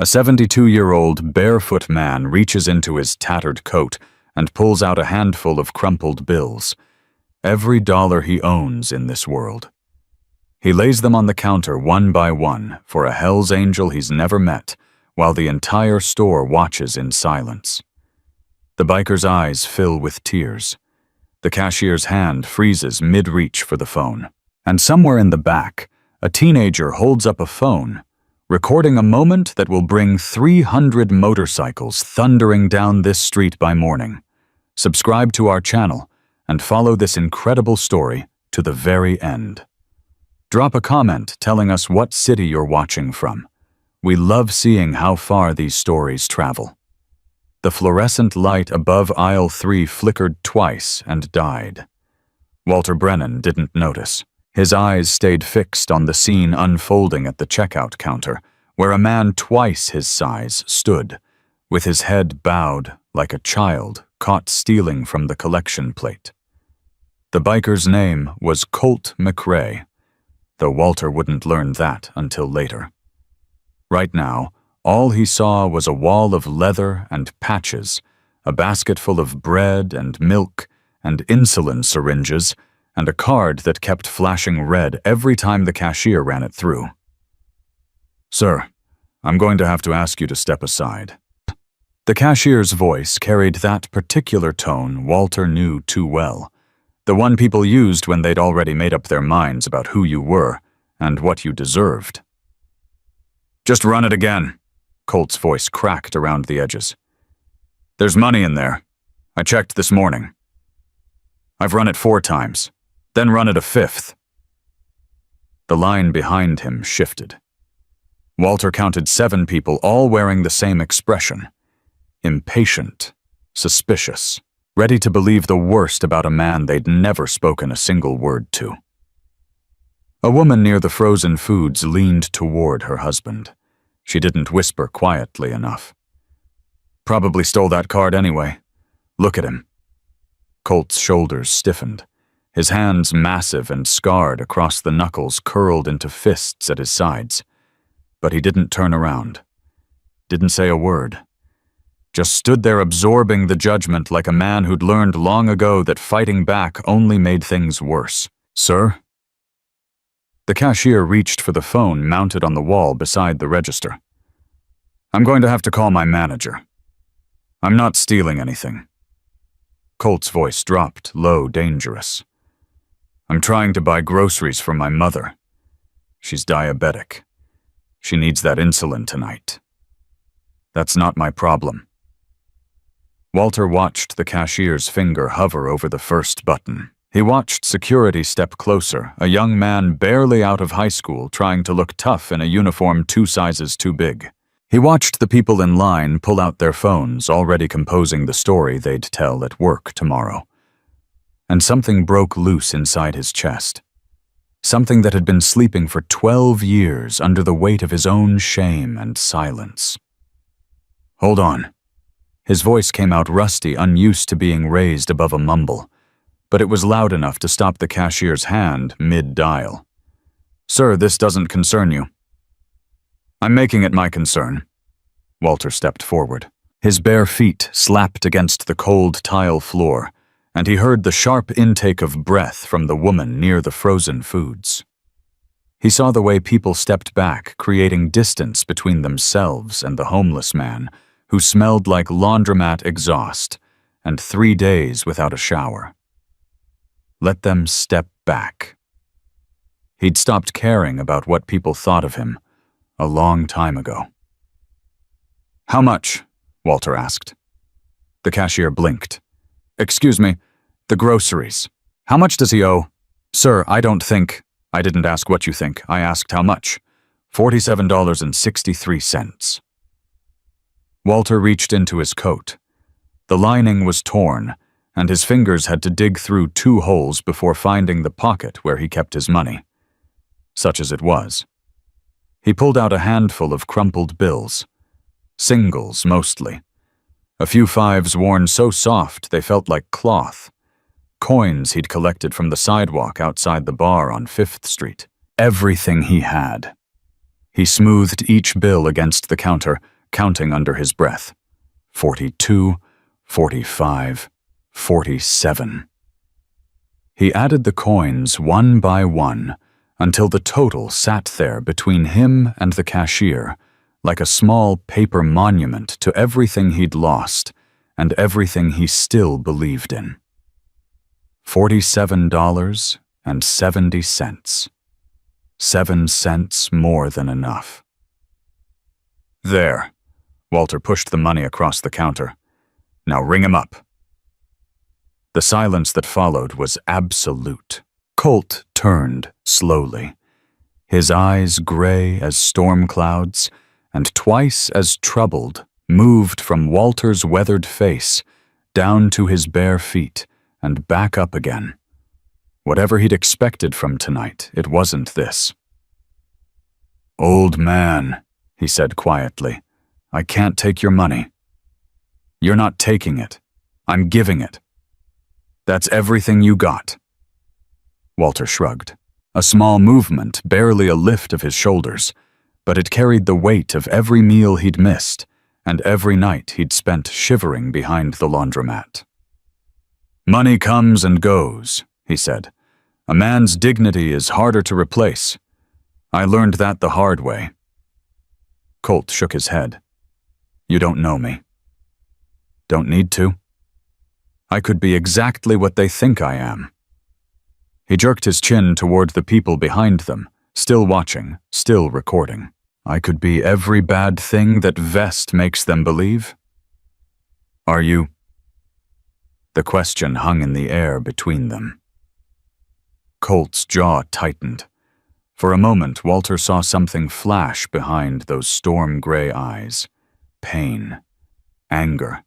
A 72-year-old barefoot man reaches into his tattered coat and pulls out a handful of crumpled bills, every dollar he owns in this world. He lays them on the counter one by one for a Hell's Angel he's never met, while the entire store watches in silence. The biker's eyes fill with tears. The cashier's hand freezes mid-reach for the phone. And somewhere in the back, a teenager holds up a phone, recording a moment that will bring 300 motorcycles thundering down this street by morning. Subscribe to our channel and follow this incredible story to the very end. Drop a comment telling us what city you're watching from. We love seeing how far these stories travel. The fluorescent light above aisle 3 flickered twice and died. Walter Brennan didn't notice. His eyes stayed fixed on the scene unfolding at the checkout counter, where a man twice his size stood, with his head bowed like a child caught stealing from the collection plate. The biker's name was Colt McRae, though Walter wouldn't learn that until later. Right now, all he saw was a wall of leather and patches, a basket full of bread and milk and insulin syringes, and a card that kept flashing red every time the cashier ran it through. "Sir, I'm going to have to ask you to step aside." The cashier's voice carried that particular tone Walter knew too well, the one people used when they'd already made up their minds about who you were and what you deserved. "Just run it again," Colt's voice cracked around the edges. "There's money in there. I checked this morning. I've run it 4 times. Then run it a 5th. The line behind him shifted. Walter counted 7 people, all wearing the same expression. Impatient, suspicious, ready to believe the worst about a man they'd never spoken a single word to. A woman near the frozen foods leaned toward her husband. She didn't whisper quietly enough. "Probably stole that card anyway. Look at him." Colt's shoulders stiffened. His hands, massive and scarred across the knuckles, curled into fists at his sides. But he didn't turn around. Didn't say a word. Just stood there absorbing the judgment like a man who'd learned long ago that fighting back only made things worse. "Sir?" The cashier reached for the phone mounted on the wall beside the register. "I'm going to have to call my manager. I'm not stealing anything." Colt's voice dropped, low, dangerous. "I'm trying to buy groceries for my mother. She's diabetic. She needs that insulin tonight. That's not my problem." Walter watched the cashier's finger hover over the first button. He watched security step closer, a young man barely out of high school trying to look tough in a uniform 2 sizes too big. He watched the people in line pull out their phones, already composing the story they'd tell at work tomorrow. And something broke loose inside his chest. Something that had been sleeping for 12 years under the weight of his own shame and silence. "Hold on." His voice came out rusty, unused to being raised above a mumble, but it was loud enough to stop the cashier's hand mid-dial. "Sir, this doesn't concern you." "I'm making it my concern." Walter stepped forward. His bare feet slapped against the cold tile floor, and he heard the sharp intake of breath from the woman near the frozen foods. He saw the way people stepped back, creating distance between themselves and the homeless man, who smelled like laundromat exhaust and 3 days without a shower. Let them step back. He'd stopped caring about what people thought of him a long time ago. "How much?" Walter asked. The cashier blinked. "Excuse me, the groceries. How much does he owe?" "Sir, I don't think—" "I didn't ask what you think. I asked how much." $47.63. Walter reached into his coat. The lining was torn, and his fingers had to dig through 2 holes before finding the pocket where he kept his money. Such as it was. He pulled out a handful of crumpled bills. Singles, mostly. A few 5s worn so soft they felt like cloth. Coins he'd collected from the sidewalk outside the bar on 5th Street. Everything he had. He smoothed each bill against the counter, counting under his breath. 42, 45, 47. He added the coins one by one until the total sat there between him and the cashier, like a small paper monument to everything he'd lost and everything he still believed in. $47.70. 7 cents more than enough. There. Walter pushed the money across the counter. Now ring him up. The silence that followed was absolute. Colt turned slowly, his eyes gray as storm clouds, and twice as troubled, moved from Walter's weathered face down to his bare feet and back up again. Whatever he'd expected from tonight, it wasn't this. "Old man," he said quietly, "I can't take your money." "You're not taking it. I'm giving it. That's everything you got." Walter shrugged. A small movement, barely a lift of his shoulders, but it carried the weight of every meal he'd missed and every night he'd spent shivering behind the laundromat. "Money comes and goes," he said. "A man's dignity is harder to replace. I learned that the hard way." Colt shook his head. "You don't know me." "Don't need to. I could be exactly what they think I am." He jerked his chin toward the people behind them, still watching, still recording. "I could be every bad thing that Vest makes them believe." "Are you?" The question hung in the air between them. Colt's jaw tightened. For a moment, Walter saw something flash behind those storm-gray eyes. Pain. Anger.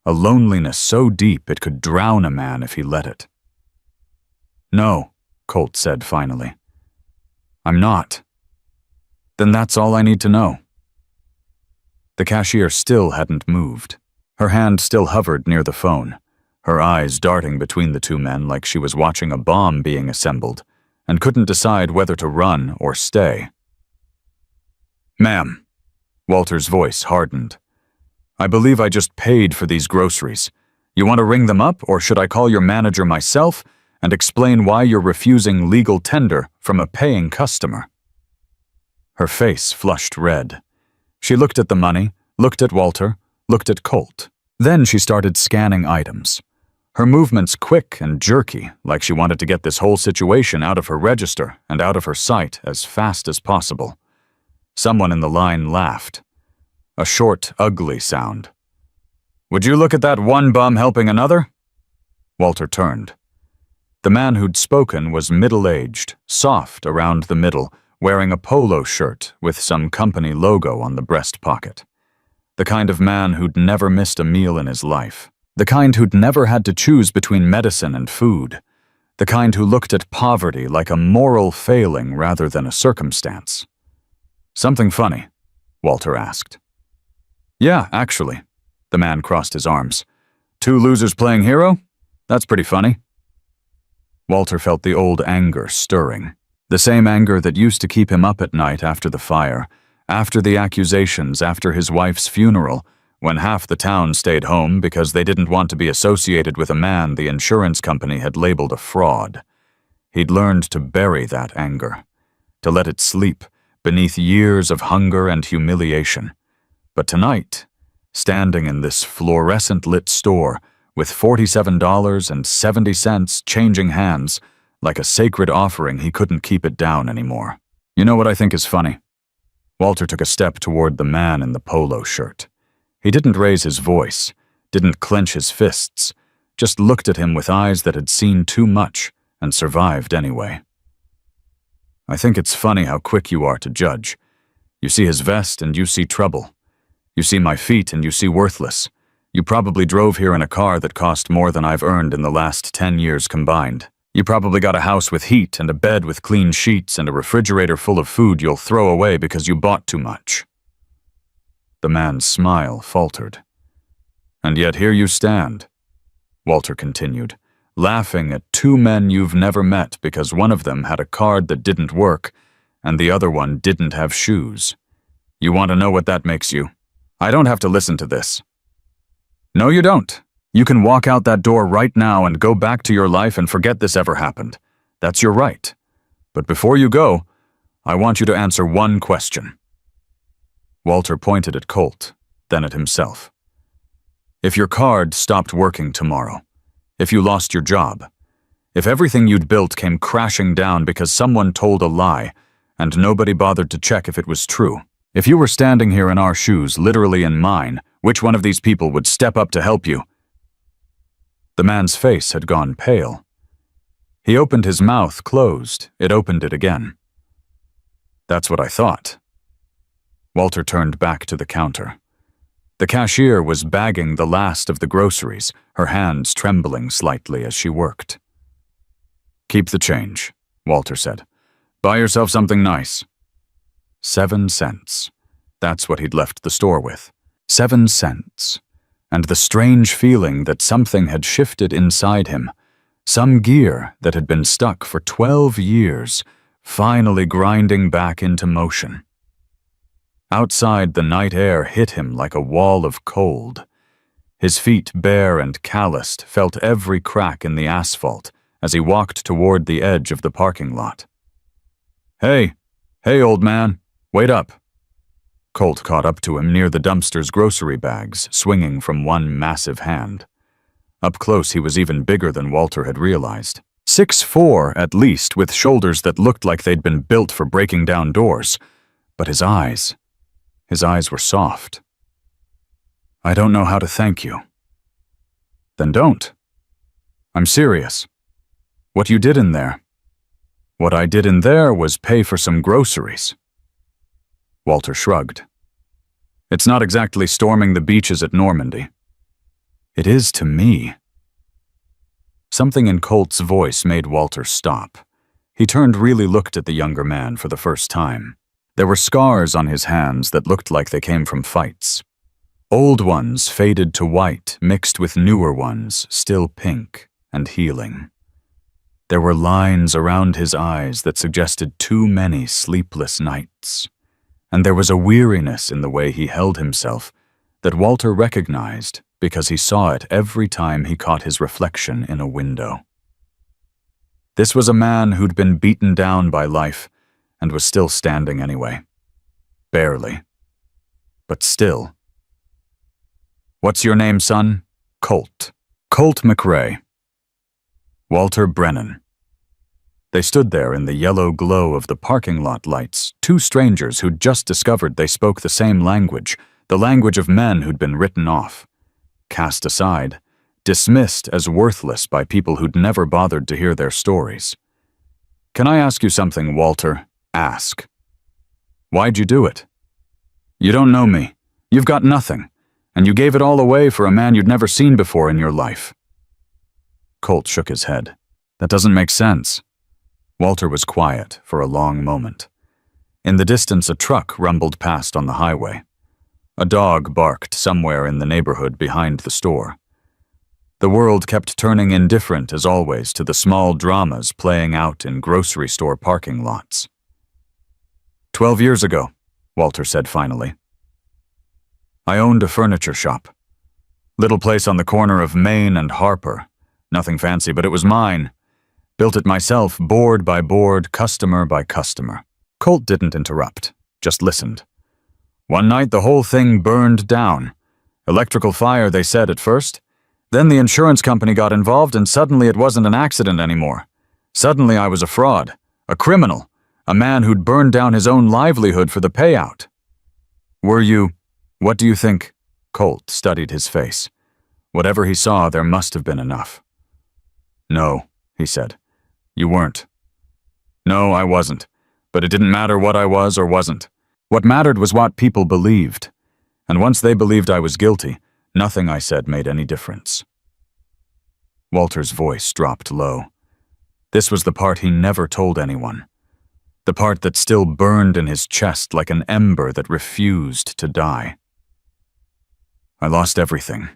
A loneliness so deep it could drown a man if he let it. "No," Colt said finally. "I'm not." "Then that's all I need to know." The cashier still hadn't moved. Her hand still hovered near the phone, her eyes darting between the two men like she was watching a bomb being assembled, and couldn't decide whether to run or stay. "Ma'am," Walter's voice hardened. "I believe I just paid for these groceries. You want to ring them up, or should I call your manager myself and explain why you're refusing legal tender from a paying customer?" Her face flushed red. She looked at the money, looked at Walter, looked at Colt. Then she started scanning items. Her movements quick and jerky, like she wanted to get this whole situation out of her register and out of her sight as fast as possible. Someone in the line laughed. A short, ugly sound. "Would you look at that one bum helping another?" Walter turned. The man who'd spoken was middle-aged, soft around the middle, wearing a polo shirt with some company logo on the breast pocket. The kind of man who'd never missed a meal in his life. The kind who'd never had to choose between medicine and food. The kind who looked at poverty like a moral failing rather than a circumstance. "Something funny?" Walter asked. "Yeah, actually." The man crossed his arms. "Two losers playing hero? That's pretty funny." Walter felt the old anger stirring. The same anger that used to keep him up at night after the fire, after the accusations, after his wife's funeral, when half the town stayed home because they didn't want to be associated with a man the insurance company had labeled a fraud. He'd learned to bury that anger, to let it sleep beneath years of hunger and humiliation. But tonight, standing in this fluorescent-lit store with $47.70 changing hands, like a sacred offering, he couldn't keep it down anymore. "You know what I think is funny?" Walter took a step toward the man in the polo shirt. He didn't raise his voice, didn't clench his fists, just looked at him with eyes that had seen too much and survived anyway. "I think it's funny how quick you are to judge. You see his vest and you see trouble. You see my feet and you see worthless. You probably drove here in a car that cost more than I've earned in the last 10 years combined. You probably got a house with heat and a bed with clean sheets and a refrigerator full of food you'll throw away because you bought too much." The man's smile faltered. "And yet here you stand," Walter continued, "laughing at two men you've never met because one of them had a card that didn't work, and the other one didn't have shoes. You want to know what that makes you? I don't have to listen to this. No, you don't. You can walk out that door right now and go back to your life and forget this ever happened. That's your right. But before you go, I want you to answer one question. Walter pointed at Colt, then at himself. If your card stopped working tomorrow, if you lost your job, if everything you'd built came crashing down because someone told a lie and nobody bothered to check if it was true, if you were standing here in our shoes, literally in mine, which one of these people would step up to help you? The man's face had gone pale. He opened his mouth, closed. It opened it again. That's what I thought. Walter turned back to the counter. The cashier was bagging the last of the groceries, her hands trembling slightly as she worked. Keep the change, Walter said. Buy yourself something nice. 7 cents. That's what he'd left the store with. 7 cents. And the strange feeling that something had shifted inside him, some gear that had been stuck for 12 years, finally grinding back into motion. Outside, the night air hit him like a wall of cold. His feet, bare and calloused, felt every crack in the asphalt as he walked toward the edge of the parking lot. Hey, old man, wait up. Colt caught up to him near the dumpster's grocery bags, swinging from one massive hand. Up close, he was even bigger than Walter had realized. 6'4" at least, with shoulders that looked like they'd been built for breaking down doors. But his eyes were soft. I don't know how to thank you. Then don't. I'm serious. What you did in there? What I did in there was pay for some groceries. Walter shrugged. It's not exactly storming the beaches at Normandy. It is to me. Something in Colt's voice made Walter stop. He really looked at the younger man for the first time. There were scars on his hands that looked like they came from fights. Old ones faded to white, mixed with newer ones, still pink and healing. There were lines around his eyes that suggested too many sleepless nights. And there was a weariness in the way he held himself that Walter recognized because he saw it every time he caught his reflection in a window. This was a man who'd been beaten down by life and was still standing anyway. Barely. But still. What's your name, son? Colt. Colt McRae. Walter Brennan. They stood there in the yellow glow of the parking lot lights, two strangers who'd just discovered they spoke the same language, the language of men who'd been written off, cast aside, dismissed as worthless by people who'd never bothered to hear their stories. Can I ask you something, Walter? Ask. Why'd you do it? You don't know me. You've got nothing, and you gave it all away for a man you'd never seen before in your life. Colt shook his head. That doesn't make sense. Walter was quiet for a long moment. In the distance, a truck rumbled past on the highway. A dog barked somewhere in the neighborhood behind the store. The world kept turning indifferent as always to the small dramas playing out in grocery store parking lots. 12 years ago, Walter said finally. I owned a furniture shop. Little place on the corner of Main and Harper. Nothing fancy, but it was mine. Built it myself, board by board, customer by customer. Colt didn't interrupt, just listened. One night the whole thing burned down. Electrical fire, they said at first. Then the insurance company got involved and suddenly it wasn't an accident anymore. Suddenly I was a fraud, a criminal, a man who'd burned down his own livelihood for the payout. Were you? What do you think? Colt studied his face. Whatever he saw, there must have been enough. No, he said. You weren't. No, I wasn't. But it didn't matter what I was or wasn't. What mattered was what people believed. And once they believed I was guilty, nothing I said made any difference. Walter's voice dropped low. This was the part he never told anyone. The part that still burned in his chest like an ember that refused to die. I lost everything.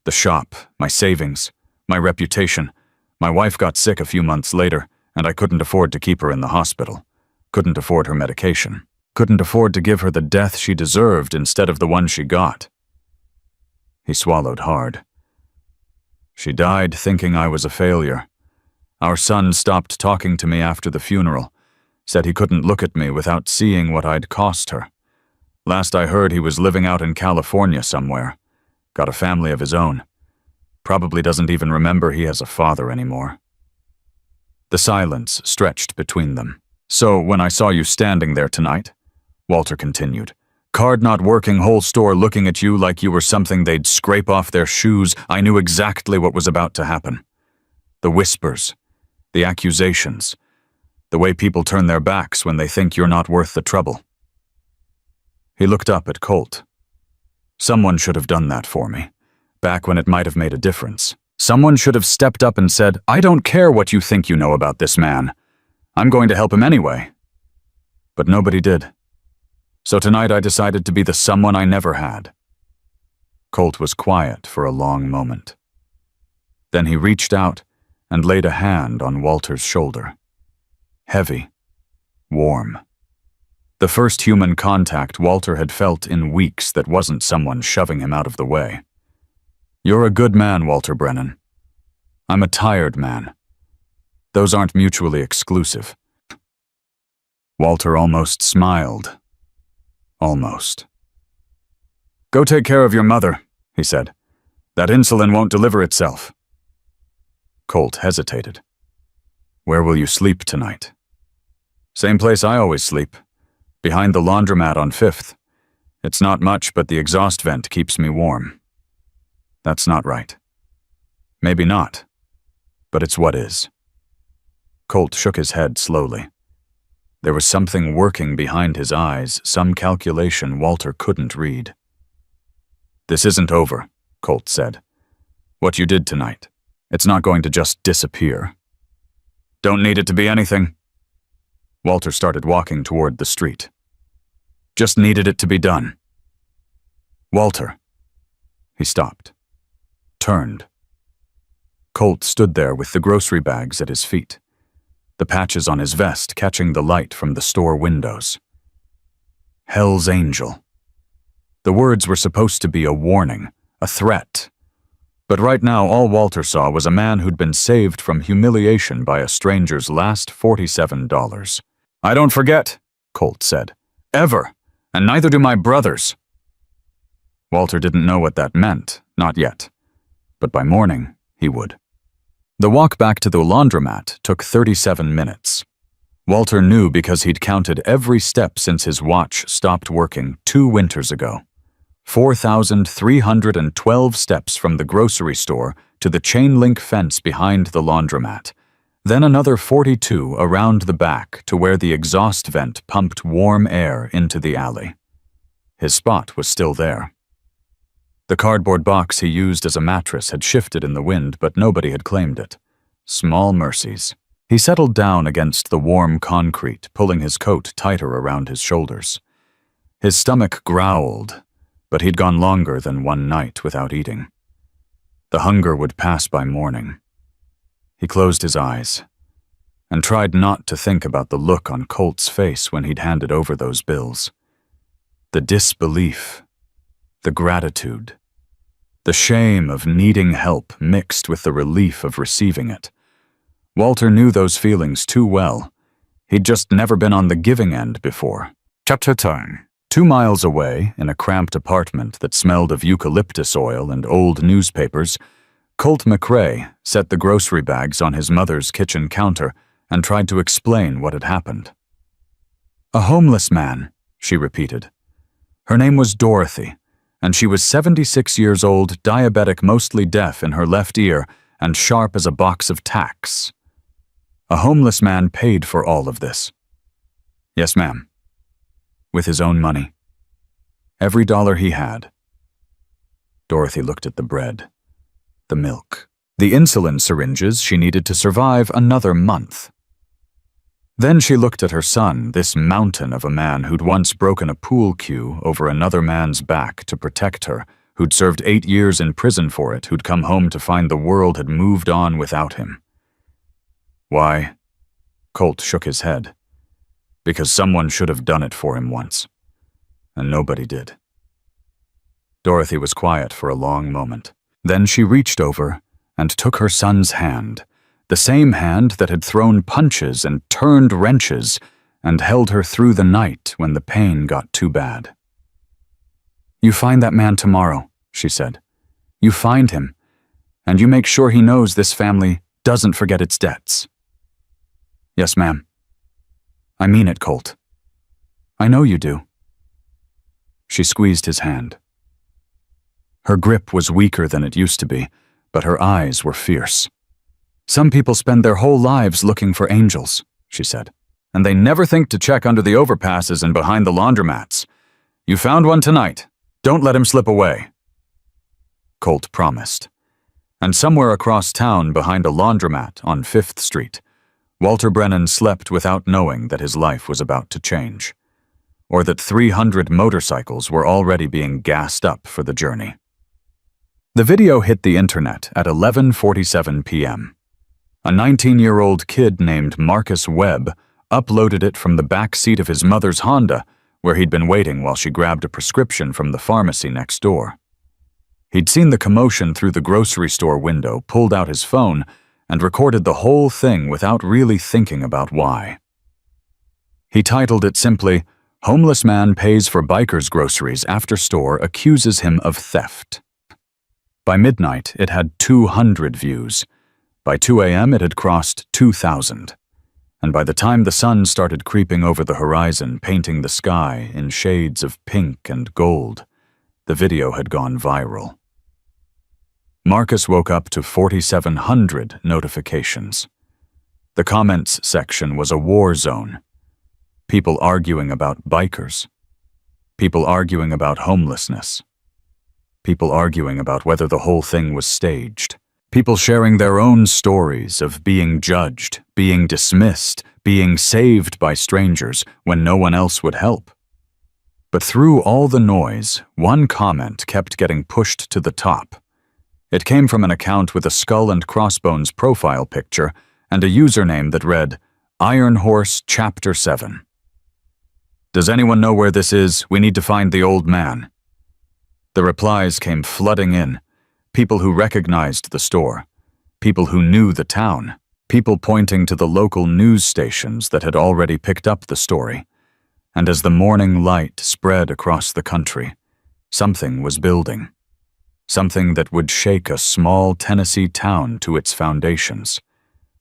The shop, my savings, my reputation. My wife got sick a few months later, and I couldn't afford to keep her in the hospital. couldn't afford her medication, couldn't afford to give her the death she deserved instead of the one she got. He swallowed hard. She died thinking I was a failure. Our son stopped talking to me after the funeral, said he couldn't look at me without seeing what I'd cost her. Last I heard, he was living out in California somewhere. Got a family of his own. Probably doesn't even remember he has a father anymore. The silence stretched between them. So, when I saw you standing there tonight, Walter continued, card not working, whole store looking at you like you were something they'd scrape off their shoes, I knew exactly what was about to happen. The whispers, the accusations, the way people turn their backs when they think you're not worth the trouble. He looked up at Colt. Someone should have done that for me, back when it might have made a difference. Someone should have stepped up and said, I don't care what you think you know about this man. I'm going to help him anyway. But nobody did. So tonight I decided to be the someone I never had. Colt was quiet for a long moment. Then he reached out and laid a hand on Walter's shoulder. Heavy, warm. The first human contact Walter had felt in weeks that wasn't someone shoving him out of the way. You're a good man, Walter Brennan. I'm a tired man. Those aren't mutually exclusive. Walter almost smiled. Almost. Go take care of your mother, he said. That insulin won't deliver itself. Colt hesitated. Where will you sleep tonight? Same place I always sleep. Behind the laundromat on 5th. It's not much, but the exhaust vent keeps me warm. That's not right. Maybe not, but it's what is. Colt shook his head slowly. There was something working behind his eyes, some calculation Walter couldn't read. This isn't over, Colt said. What you did tonight, it's not going to just disappear. Don't need it to be anything. Walter started walking toward the street. Just needed it to be done. Walter. He stopped. Turned. Colt stood there with the grocery bags at his feet, the patches on his vest catching the light from the store windows. Hell's Angel. The words were supposed to be a warning, a threat. But right now all Walter saw was a man who'd been saved from humiliation by a stranger's last $47. I don't forget, Colt said. Ever. And neither do my brothers. Walter didn't know what that meant, not yet. But by morning, he would. The walk back to the laundromat took 37 minutes. Walter knew because he'd counted every step since his watch stopped working 2 winters ago. 4,312 steps from the grocery store to the chain-link fence behind the laundromat. Then another 42 around the back to where the exhaust vent pumped warm air into the alley. His spot was still there. The cardboard box he used as a mattress had shifted in the wind, but nobody had claimed it. Small mercies. He settled down against the warm concrete, pulling his coat tighter around his shoulders. His stomach growled, but he'd gone longer than one night without eating. The hunger would pass by morning. He closed his eyes and tried not to think about the look on Colt's face when he'd handed over those bills. The disbelief, the gratitude, the shame of needing help mixed with the relief of receiving it. Walter knew those feelings too well. He'd just never been on the giving end before. Chapter 10. 2 miles away, in a cramped apartment that smelled of eucalyptus oil and old newspapers, Colt McRae set the grocery bags on his mother's kitchen counter and tried to explain what had happened. A homeless man, she repeated. Her name was Dorothy, and she was 76 years old, diabetic, mostly deaf in her left ear, and sharp as a box of tacks. A homeless man paid for all of this. Yes, ma'am. With his own money. Every dollar he had. Dorothy looked at the bread, the milk, the insulin syringes she needed to survive another month. Then she looked at her son, this mountain of a man who'd once broken a pool cue over another man's back to protect her, who'd served 8 years in prison for it, who'd come home to find the world had moved on without him. Why? Colt shook his head. because someone should have done it for him once, and nobody did. Dorothy was quiet for a long moment. Then she reached over and took her son's hand, the same hand that had thrown punches and turned wrenches and held her through the night when the pain got too bad. "You find that man tomorrow," she said. "You find him, and you make sure he knows this family doesn't forget its debts." "Yes, ma'am." "I mean it, Colt. I know you do." She squeezed his hand. Her grip was weaker than it used to be, but her eyes were fierce. "Some people spend their whole lives looking for angels," she said, "and they never think to check under the overpasses and behind the laundromats. You found one tonight. Don't let him slip away." Colt promised. And somewhere across town behind a laundromat on 5th Street, Walter Brennan slept without knowing that his life was about to change, or that 300 motorcycles were already being gassed up for the journey. The video hit the internet at 11:47 p.m. A 19-year-old kid named Marcus Webb uploaded it from the back seat of his mother's Honda, where he'd been waiting while she grabbed a prescription from the pharmacy next door. He'd seen the commotion through the grocery store window, pulled out his phone, and recorded the whole thing without really thinking about why. He titled it simply, "Homeless Man Pays for Biker's Groceries After Store Accuses Him of Theft." By midnight, it had 200 views. By 2 a.m., it had crossed 2,000. And by the time the sun started creeping over the horizon, painting the sky in shades of pink and gold, the video had gone viral. Marcus woke up to 4,700 notifications. The comments section was a war zone. People arguing about bikers. People arguing about homelessness. People arguing about whether the whole thing was staged. People sharing their own stories of being judged, being dismissed, being saved by strangers when no one else would help. But through all the noise, one comment kept getting pushed to the top. It came from an account with a skull and crossbones profile picture and a username that read, "Iron Horse Chapter 7. Does anyone know where this is? We need to find the old man." The replies came flooding in. People who recognized the store. People who knew the town. People pointing to the local news stations that had already picked up the story. And as the morning light spread across the country, something was building. Something that would shake a small Tennessee town to its foundations.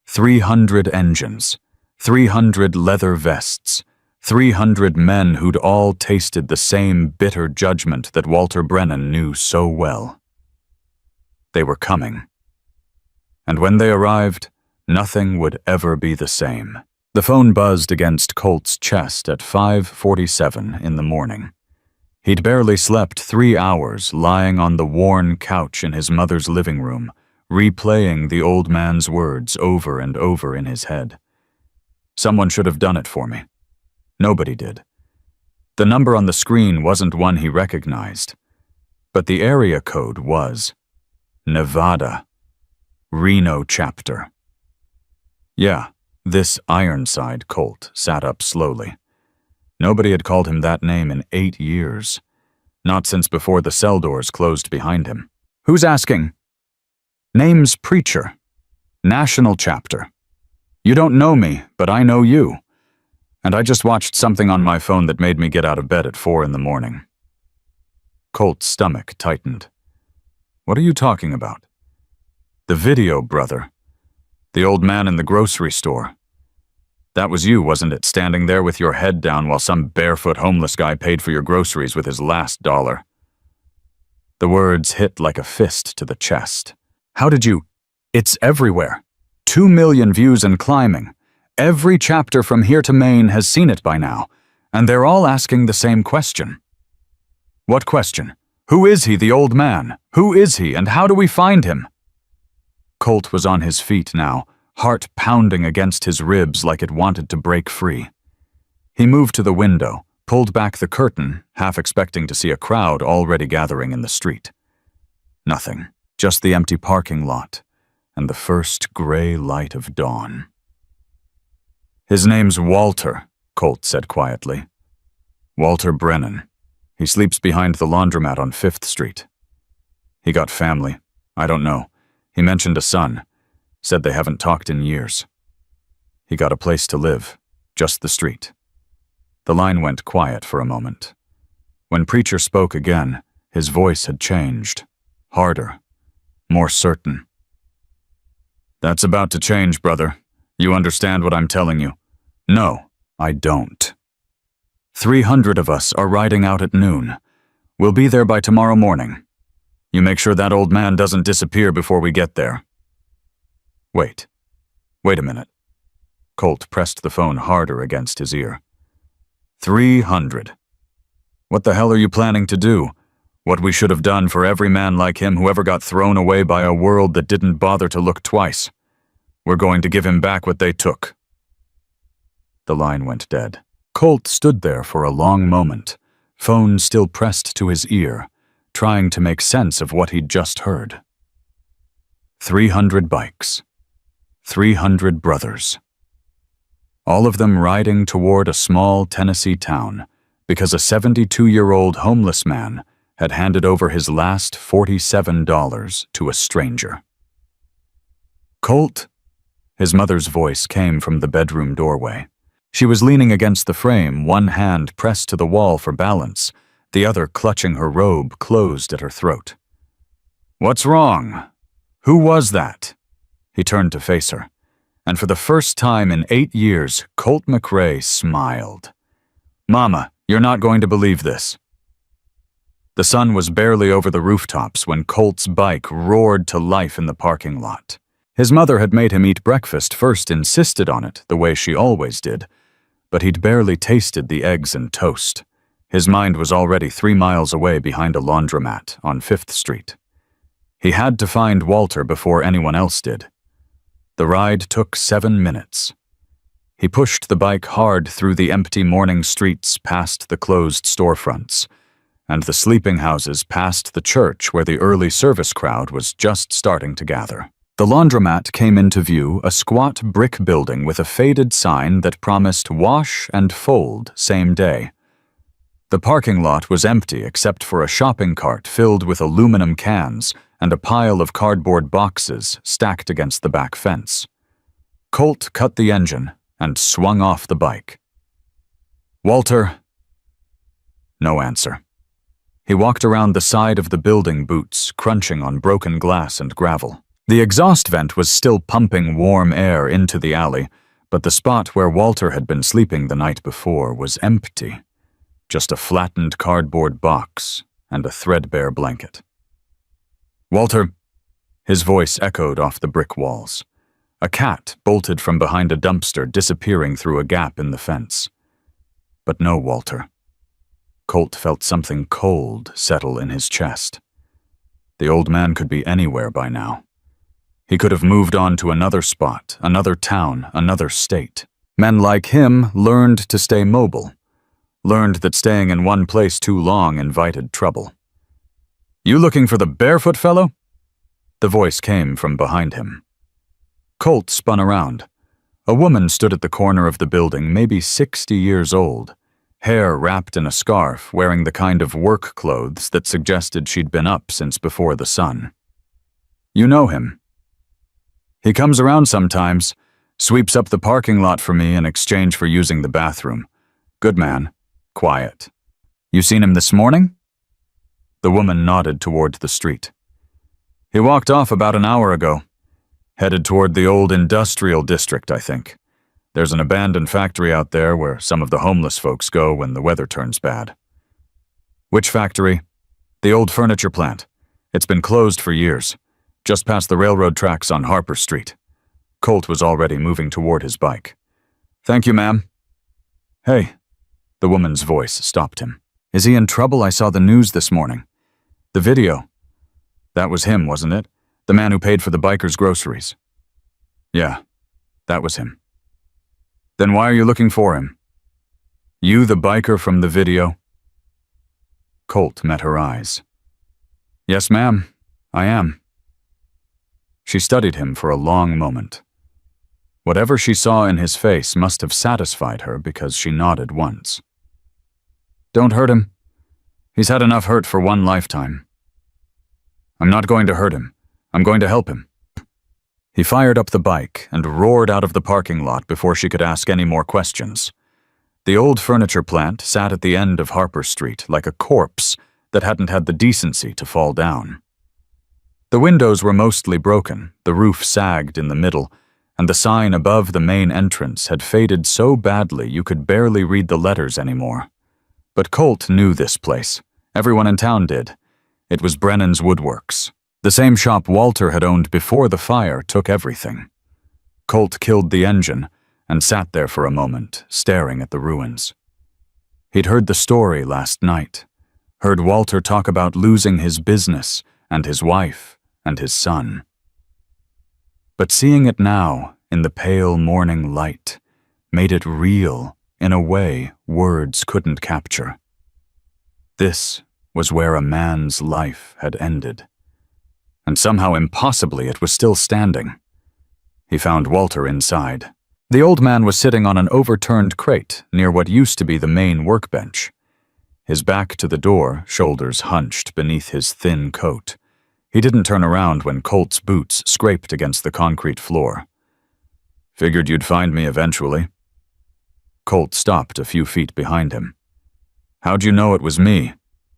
300 engines, 300 leather vests, 300 men who'd all tasted the same bitter judgment that Walter Brennan knew so well. They were coming. And when they arrived, nothing would ever be the same. The phone buzzed against Colt's chest at 5:47 in the morning. He'd barely slept 3 hours lying on the worn couch in his mother's living room, replaying the old man's words over and over in his head. Someone should have done it for me. Nobody did. The number on the screen wasn't one he recognized, but the area code was Nevada, Reno chapter. Yeah, this Ironside Colt sat up slowly. Nobody had called him that name in 8 years, not since before the cell doors closed behind him. "Who's asking?" "Name's Preacher. National chapter. You don't know me, but I know you. And I just watched something on my phone that made me get out of bed at 4 in the morning." Colt's stomach tightened. "What are you talking about?" "The video, brother. The old man in the grocery store. That was you, wasn't it, standing there with your head down while some barefoot homeless guy paid for your groceries with his last dollar?" The words hit like a fist to the chest. "How did you—" "It's everywhere. 2 million views and climbing. Every chapter from here to Maine has seen it by now, and they're all asking the same question." "What question? Who is he, the old man? Who is he, and how do we find him?" Colt was on his feet now, heart pounding against his ribs like it wanted to break free. He moved to the window, pulled back the curtain, half expecting to see a crowd already gathering in the street. Nothing, just the empty parking lot and the first gray light of dawn. "His name's Walter," Colt said quietly. Walter Brennan. He sleeps behind the laundromat on 5th Street. He got family. I don't know. He mentioned a son. Said they haven't talked in years. He got a place to live. Just the street. The line went quiet for a moment. When Preacher spoke again, his voice had changed. Harder. More certain. That's about to change, brother. You understand what I'm telling you? No, I don't. 300 of us are riding out at noon. We'll be there by tomorrow morning. You make sure that old man doesn't disappear before we get there. Wait a minute. Colt pressed the phone harder against his ear. 300. What the hell are you planning to do? What we should have done for every man like him who ever got thrown away by a world that didn't bother to look twice. We're going to give him back what they took. The line went dead. Colt stood there for a long moment, phone still pressed to his ear, trying to make sense of what he'd just heard. 300 bikes. 300 brothers. All of them riding toward a small Tennessee town because a 72-year-old homeless man had handed over his last $47 to a stranger. Colt? His mother's voice came from the bedroom doorway. She was leaning against the frame, one hand pressed to the wall for balance, the other clutching her robe closed at her throat. What's wrong? Who was that? He turned to face her, and for the first time in 8 years, Colt McRae smiled. Mama, you're not going to believe this. The sun was barely over the rooftops when Colt's bike roared to life in the parking lot. His mother had made him eat breakfast first, insisted on it, the way she always did, but he'd barely tasted the eggs and toast. His mind was already 3 miles away behind a laundromat on 5th Street. He had to find Walter before anyone else did. The ride took 7 minutes. He pushed the bike hard through the empty morning streets past the closed storefronts, and the sleeping houses past the church where the early service crowd was just starting to gather. The laundromat came into view, a squat brick building with a faded sign that promised wash and fold same day. The parking lot was empty except for a shopping cart filled with aluminum cans and a pile of cardboard boxes stacked against the back fence. Colt cut the engine and swung off the bike. Walter? No answer. He walked around the side of the building, boots crunching on broken glass and gravel. The exhaust vent was still pumping warm air into the alley, but the spot where Walter had been sleeping the night before was empty. Just a flattened cardboard box and a threadbare blanket. Walter, his voice echoed off the brick walls. A cat bolted from behind a dumpster, disappearing through a gap in the fence. But no Walter. Colt felt something cold settle in his chest. The old man could be anywhere by now. He could have moved on to another spot, another town, another state. Men like him learned to stay mobile, learned that staying in one place too long invited trouble. You looking for the barefoot fellow? The voice came from behind him. Colt spun around. A woman stood at the corner of the building, maybe 60 years old, hair wrapped in a scarf, wearing the kind of work clothes that suggested she'd been up since before the sun. You know him. He comes around sometimes, sweeps up the parking lot for me in exchange for using the bathroom. Good man. Quiet. You seen him this morning? The woman nodded toward the street. He walked off about an hour ago. Headed toward the old industrial district, I think. There's an abandoned factory out there where some of the homeless folks go when the weather turns bad. Which factory? The old furniture plant. It's been closed for years. Just past the railroad tracks on Harper Street. Colt was already moving toward his bike. Thank you, ma'am. Hey. The woman's voice stopped him. Is he in trouble? I saw the news this morning. The video. That was him, wasn't it? The man who paid for the biker's groceries. Yeah, that was him. Then why are you looking for him? You the biker from the video? Colt met her eyes. Yes, ma'am, I am. She studied him for a long moment. Whatever she saw in his face must have satisfied her because she nodded once. "Don't hurt him. He's had enough hurt for one lifetime." "I'm not going to hurt him. I'm going to help him." He fired up the bike and roared out of the parking lot before she could ask any more questions. The old furniture plant sat at the end of Harper Street like a corpse that hadn't had the decency to fall down. The windows were mostly broken, the roof sagged in the middle, and the sign above the main entrance had faded so badly you could barely read the letters anymore. But Colt knew this place. Everyone in town did. It was Brennan's Woodworks. The same shop Walter had owned before the fire took everything. Colt killed the engine and sat there for a moment, staring at the ruins. He'd heard the story last night, heard Walter talk about losing his business and his wife and his son. But seeing it now, in the pale morning light, made it real in a way words couldn't capture. This was where a man's life had ended. And somehow impossibly it was still standing. He found Walter inside. The old man was sitting on an overturned crate near what used to be the main workbench. His back to the door, shoulders hunched beneath his thin coat. He didn't turn around when Colt's boots scraped against the concrete floor. "Figured you'd find me eventually." Colt stopped a few feet behind him. "How'd you know it was me?"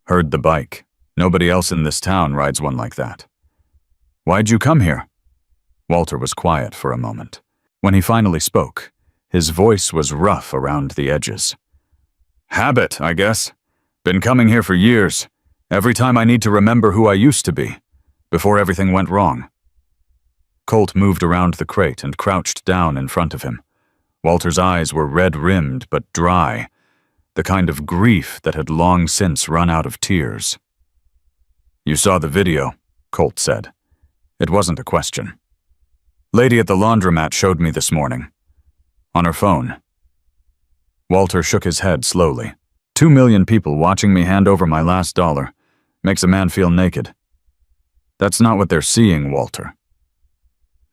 "Heard the bike. Nobody else in this town rides one like that." "Why'd you come here?" Walter was quiet for a moment. When he finally spoke, his voice was rough around the edges. "Habit, I guess. Been coming here for years. Every time I need to remember who I used to be, before everything went wrong." Colt moved around the crate and crouched down in front of him. Walter's eyes were red-rimmed but dry, the kind of grief that had long since run out of tears. "You saw the video," Colt said. It wasn't a question. "Lady at the laundromat showed me this morning. On her phone." Walter shook his head slowly. 2 million people watching me hand over my last dollar. Makes a man feel naked." "That's not what they're seeing, Walter."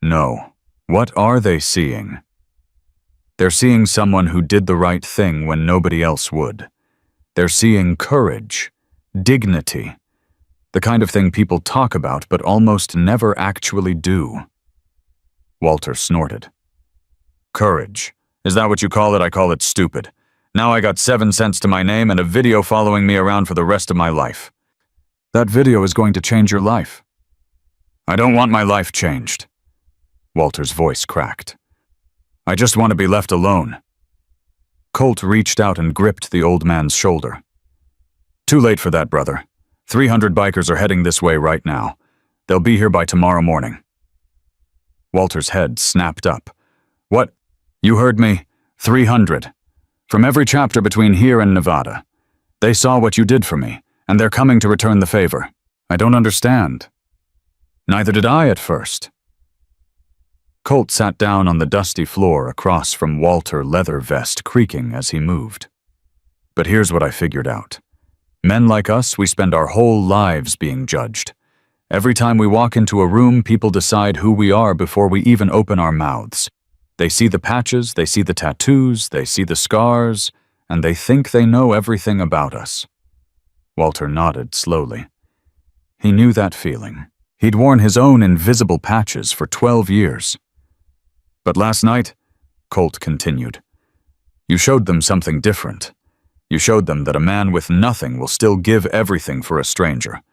"No. What are they seeing?" "They're seeing someone who did the right thing when nobody else would. They're seeing courage, dignity, the kind of thing people talk about but almost never actually do." Walter snorted. "Courage. Is that what you call it? I call it stupid. Now I got 7 cents to my name and a video following me around for the rest of my life." "That video is going to change your life." "I don't want my life changed." Walter's voice cracked. "I just want to be left alone." Colt reached out and gripped the old man's shoulder. "Too late for that, brother. 300 bikers are heading this way right now. They'll be here by tomorrow morning." Walter's head snapped up. "What? You heard me. 300. From every chapter between here and Nevada. They saw what you did for me, and they're coming to return the favor." "I don't understand." "Neither did I at first." Colt sat down on the dusty floor across from Walter, leather vest creaking as he moved. "But here's what I figured out. Men like us, we spend our whole lives being judged. Every time we walk into a room, people decide who we are before we even open our mouths. They see the patches, they see the tattoos, they see the scars, and they think they know everything about us." Walter nodded slowly. He knew that feeling. He'd worn his own invisible patches for 12 years. "But last night," Colt continued, "you showed them something different. You showed them that a man with nothing will still give everything for a stranger.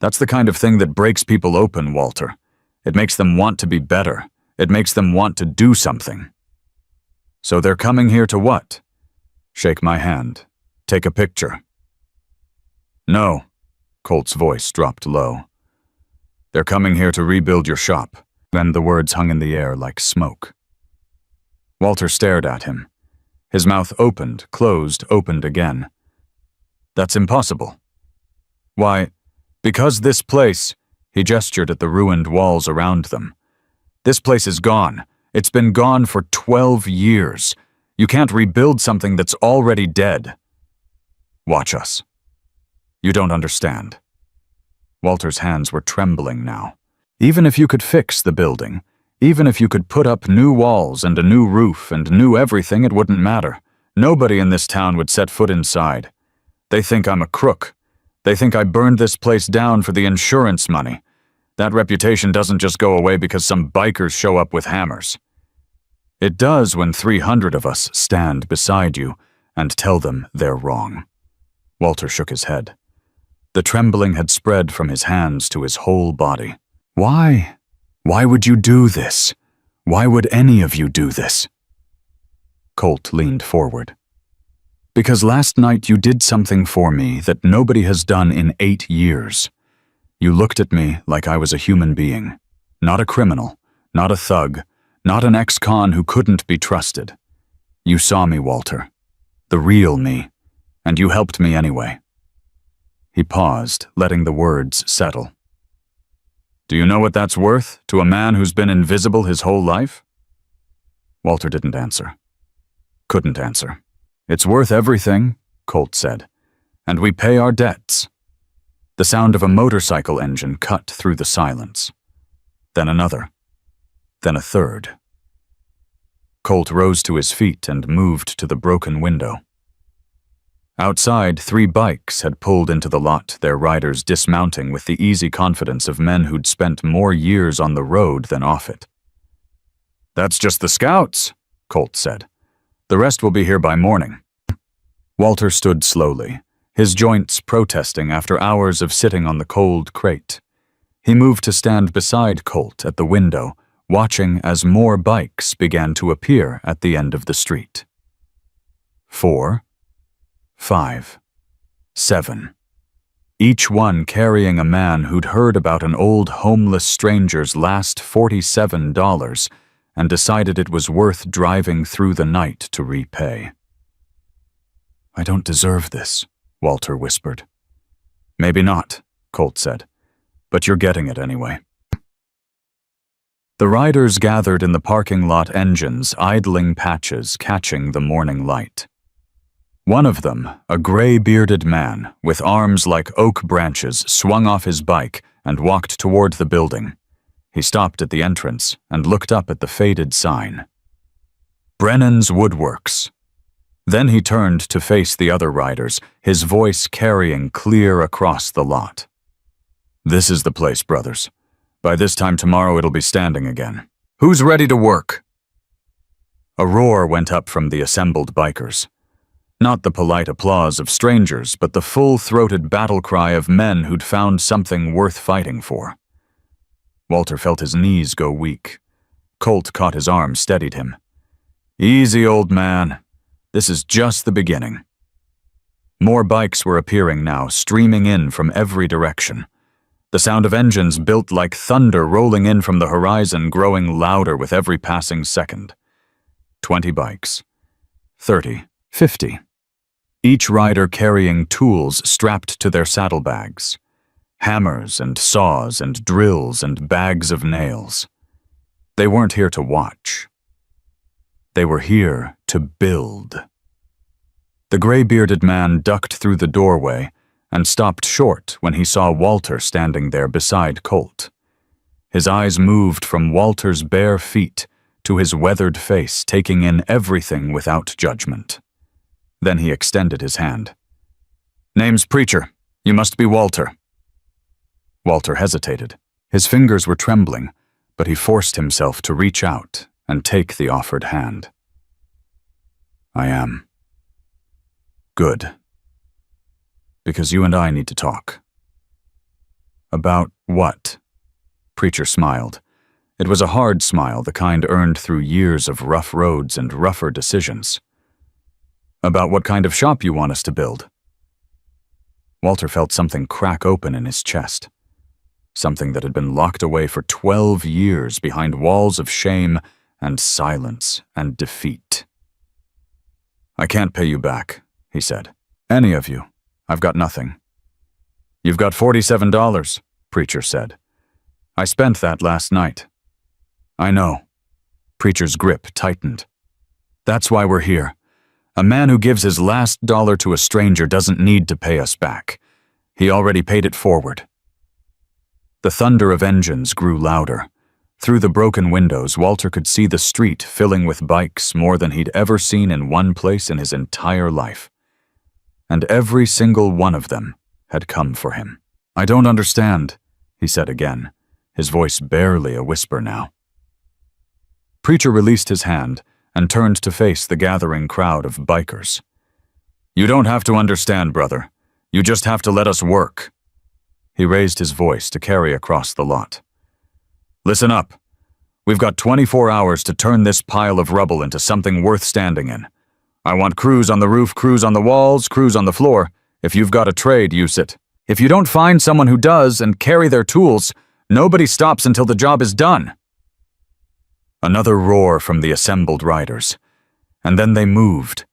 That's the kind of thing that breaks people open, Walter. It makes them want to be better. It makes them want to do something." "So they're coming here to what?" "Shake my hand. Take a picture." "No." Colt's voice dropped low. "They're coming here to rebuild your shop." Then the words hung in the air like smoke. Walter stared at him. His mouth opened, closed, opened again. "That's impossible." "Why, because this place," he gestured at the ruined walls around them. "This place is gone. It's been gone for 12 years. You can't rebuild something that's already dead." "Watch us." "You don't understand." Walter's hands were trembling now. "Even if you could fix the building, Even if you could put up new walls and a new roof and new everything, it wouldn't matter. Nobody in this town would set foot inside. They think I'm a crook. They think I burned this place down for the insurance money. That reputation doesn't just go away because some bikers show up with hammers. It does when 300 of us stand beside you and tell them they're wrong. Walter shook his head. The trembling had spread from his hands to his whole body. Why? Why would you do this? Why would any of you do this? Colt leaned forward. Because last night you did something for me that nobody has done in 8 years. You looked at me like I was a human being, not a criminal, not a thug, not an ex-con who couldn't be trusted. You saw me, Walter, the real me, and you helped me anyway. He paused, letting the words settle. Do you know what that's worth to a man who's been invisible his whole life? Walter didn't answer. Couldn't answer. It's worth everything, Colt said, and we pay our debts. The sound of a motorcycle engine cut through the silence. Then another. Then a third. Colt rose to his feet and moved to the broken window. Outside, 3 bikes had pulled into the lot, their riders dismounting with the easy confidence of men who'd spent more years on the road than off it. That's just the scouts, Colt said. The rest will be here by morning. Walter stood slowly, his joints protesting after hours of sitting on the cold crate. He moved to stand beside Colt at the window, watching as more bikes began to appear at the end of the street. 4, 5, 7. Each one carrying a man who'd heard about an old homeless stranger's last $47 and decided it was worth driving through the night to repay. I don't deserve this, Walter whispered. Maybe not, Colt said, but you're getting it anyway. The riders gathered in the parking lot, engines idling patches catching the morning light. One of them, a gray-bearded man with arms like oak branches, swung off his bike and walked toward the building. He stopped at the entrance and looked up at the faded sign. Brennan's Woodworks. Then he turned to face the other riders, his voice carrying clear across the lot. This is the place, brothers. By this time tomorrow it'll be standing again. Who's ready to work? A roar went up from the assembled bikers. Not the polite applause of strangers, but the full-throated battle cry of men who'd found something worth fighting for. Walter felt his knees go weak. Colt caught his arm, steadied him. Easy, old man. This is just the beginning. More bikes were appearing now, streaming in from every direction. The sound of engines built like thunder rolling in from the horizon, growing louder with every passing second. 20 bikes. 30. 50. Each rider carrying tools strapped to their saddlebags. Hammers and saws and drills and bags of nails. They weren't here to watch. They were here to build. The gray-bearded man ducked through the doorway and stopped short when he saw Walter standing there beside Colt. His eyes moved from Walter's bare feet to his weathered face, taking in everything without judgment. Then he extended his hand. Name's Preacher. You must be Walter. Walter hesitated. His fingers were trembling, but he forced himself to reach out and take the offered hand. I am. Good. Because you and I need to talk. About what? Preacher smiled. It was a hard smile, the kind earned through years of rough roads and rougher decisions. About what kind of shop you want us to build. Walter felt something crack open in his chest. Something that had been locked away for 12 years behind walls of shame and silence and defeat. I can't pay you back, he said. Any of you. I've got nothing. You've got $47, Preacher said. I spent that last night. I know. Preacher's grip tightened. That's why we're here. A man who gives his last dollar to a stranger doesn't need to pay us back. He already paid it forward. The thunder of engines grew louder. Through the broken windows, Walter could see the street filling with bikes, more than he'd ever seen in one place in his entire life. And every single one of them had come for him. "I don't understand," he said again, his voice barely a whisper now. Preacher released his hand and turned to face the gathering crowd of bikers. "You don't have to understand, brother. You just have to let us work." He raised his voice to carry across the lot. "Listen up. We've got 24 hours to turn this pile of rubble into something worth standing in. I want crews on the roof, crews on the walls, crews on the floor. If you've got a trade, use it. If you don't find someone who does and carry their tools, nobody stops until the job is done." Another roar from the assembled riders, and then they moved.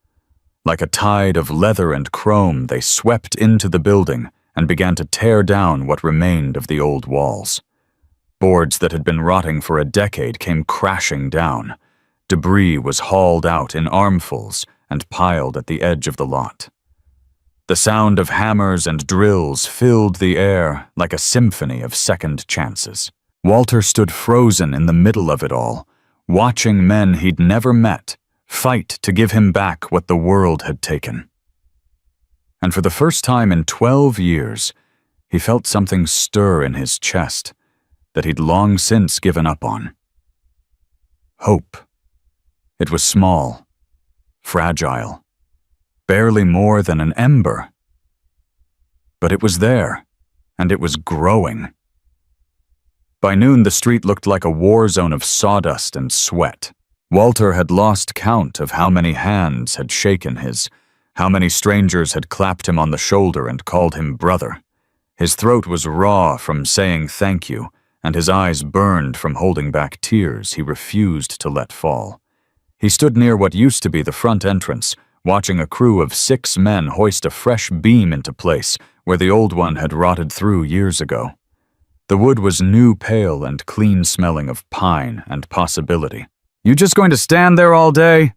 Like a tide of leather and chrome, they swept into the building and began to tear down what remained of the old walls. Boards that had been rotting for a decade came crashing down. Debris was hauled out in armfuls and piled at the edge of the lot. The sound of hammers and drills filled the air like a symphony of second chances. Walter stood frozen in the middle of it all, watching men he'd never met fight to give him back what the world had taken. And for the first time in 12 years, he felt something stir in his chest that he'd long since given up on. Hope. It was small, fragile, barely more than an ember. But it was there, and it was growing. By noon, the street looked like a war zone of sawdust and sweat. Walter had lost count of how many hands had shaken his, how many strangers had clapped him on the shoulder and called him brother. His throat was raw from saying thank you, and his eyes burned from holding back tears he refused to let fall. He stood near what used to be the front entrance, watching a crew of 6 men hoist a fresh beam into place where the old one had rotted through years ago. The wood was new, pale, and clean-smelling of pine and possibility. "You just going to stand there all day?"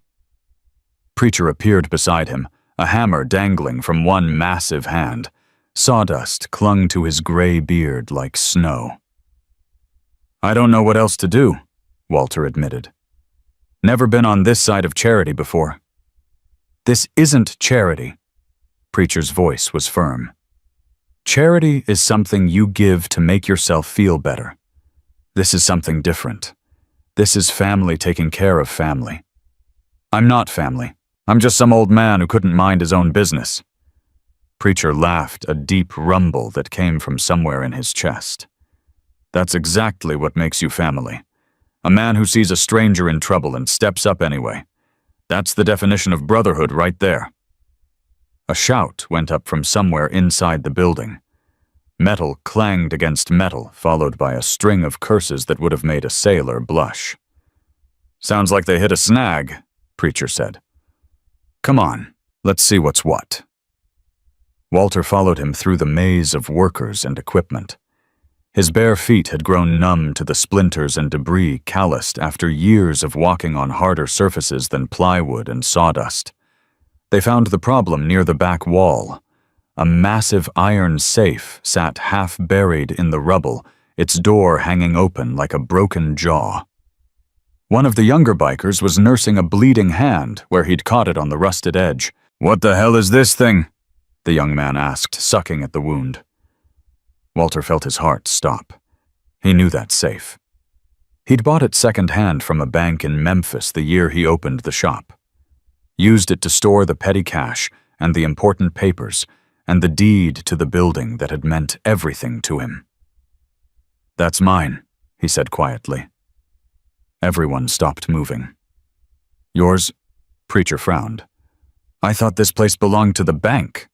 Preacher appeared beside him, a hammer dangling from one massive hand. Sawdust clung to his gray beard like snow. "I don't know what else to do," Walter admitted. "Never been on this side of charity before." "This isn't charity." Preacher's voice was firm. "Charity is something you give to make yourself feel better. This is something different. This is family taking care of family. I'm not family. I'm just some old man who couldn't mind his own business." Preacher laughed, a deep rumble that came from somewhere in his chest. "That's exactly what makes you family. A man who sees a stranger in trouble and steps up anyway. That's the definition of brotherhood right there." A shout went up from somewhere inside the building. Metal clanged against metal, followed by a string of curses that would have made a sailor blush. "Sounds like they hit a snag," Preacher said. "Come on, let's see what's what." Walter followed him through the maze of workers and equipment. His bare feet had grown numb to the splinters and debris calloused after years of walking on harder surfaces than plywood and sawdust. They found the problem near the back wall. A massive iron safe sat half buried in the rubble, its door hanging open like a broken jaw. One of the younger bikers was nursing a bleeding hand where he'd caught it on the rusted edge. "What the hell is this thing?" the young man asked, sucking at the wound. Walter felt his heart stop. He knew that safe. He'd bought it second-hand from a bank in Memphis the year he opened the shop. Used it to store the petty cash and the important papers and the deed to the building that had meant everything to him. "That's mine," he said quietly. Everyone stopped moving. "Yours?" Preacher frowned. "I thought this place belonged to the bank."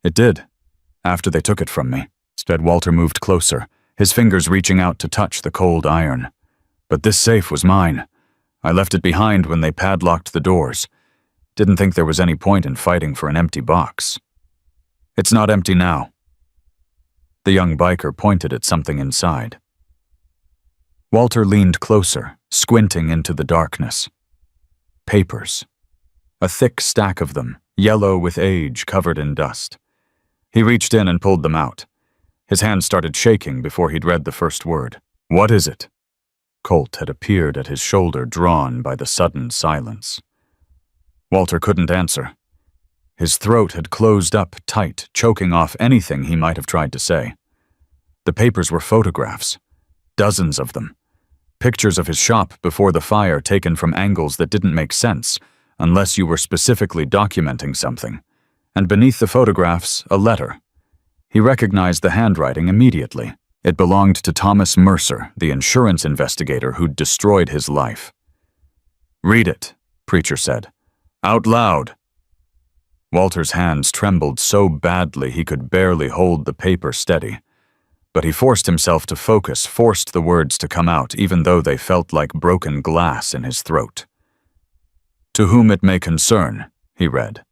"It did, after they took it from me." Instead, Walter moved closer, his fingers reaching out to touch the cold iron. "But this safe was mine. I left it behind when they padlocked the doors. Didn't think there was any point in fighting for an empty box." "It's not empty now." The young biker pointed at something inside. Walter leaned closer, squinting into the darkness. Papers. A thick stack of them, yellow with age, covered in dust. He reached in and pulled them out. His hand started shaking before he'd read the first word. "What is it?" Colt had appeared at his shoulder, drawn by the sudden silence. Walter couldn't answer. His throat had closed up tight, choking off anything he might have tried to say. The papers were photographs, dozens of them. Pictures of his shop before the fire taken from angles that didn't make sense, unless you were specifically documenting something. And beneath the photographs, a letter. He recognized the handwriting immediately. It belonged to Thomas Mercer, the insurance investigator who'd destroyed his life. "Read it," Preacher said. "Out loud." Walter's hands trembled so badly he could barely hold the paper steady. But he forced himself to focus, forced the words to come out, even though they felt like broken glass in his throat. "To whom it may concern," he read.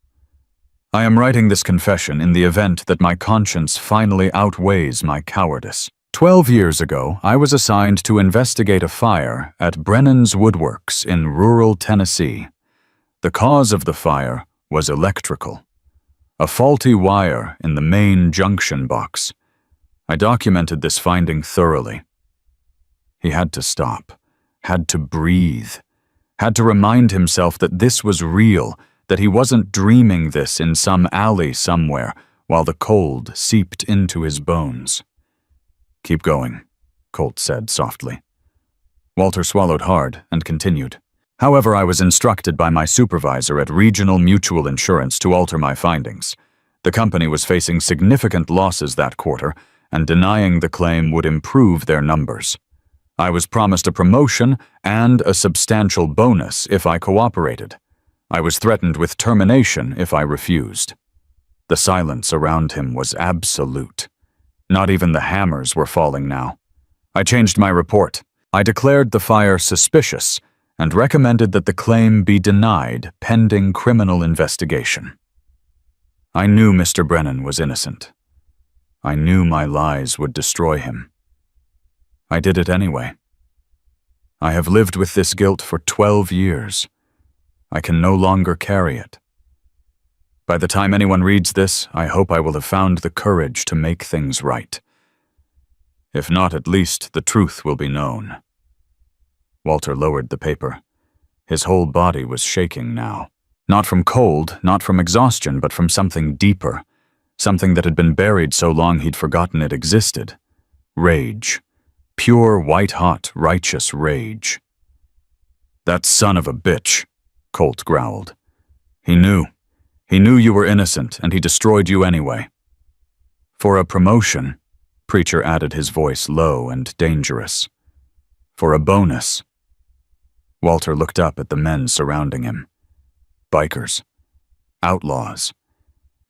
"I am writing this confession in the event that my conscience finally outweighs my cowardice. 12 years ago, I was assigned to investigate a fire at Brennan's Woodworks in rural Tennessee. The cause of the fire was electrical. A faulty wire in the main junction box. I documented this finding thoroughly." He had to stop, had to breathe, had to remind himself that this was real, that he wasn't dreaming this in some alley somewhere while the cold seeped into his bones. "Keep going," Colt said softly. Walter swallowed hard and continued. "However, I was instructed by my supervisor at Regional Mutual Insurance to alter my findings. The company was facing significant losses that quarter, and denying the claim would improve their numbers. I was promised a promotion and a substantial bonus if I cooperated. I was threatened with termination if I refused." The silence around him was absolute. Not even the hammers were falling now. "I changed my report. I declared the fire suspicious and recommended that the claim be denied pending criminal investigation. I knew Mr. Brennan was innocent. I knew my lies would destroy him. I did it anyway. I have lived with this guilt for 12 years. I can no longer carry it. By the time anyone reads this, I hope I will have found the courage to make things right. If not, at least the truth will be known." Walter lowered the paper. His whole body was shaking now. Not from cold, not from exhaustion, but from something deeper. Something that had been buried so long he'd forgotten it existed. Rage. Pure, white-hot, righteous rage. "That son of a bitch," Colt growled. He knew you were innocent, and he destroyed you anyway." "For a promotion," Preacher added, his voice low and dangerous. "For a bonus." Walter looked up at the men surrounding him. Bikers. Outlaws.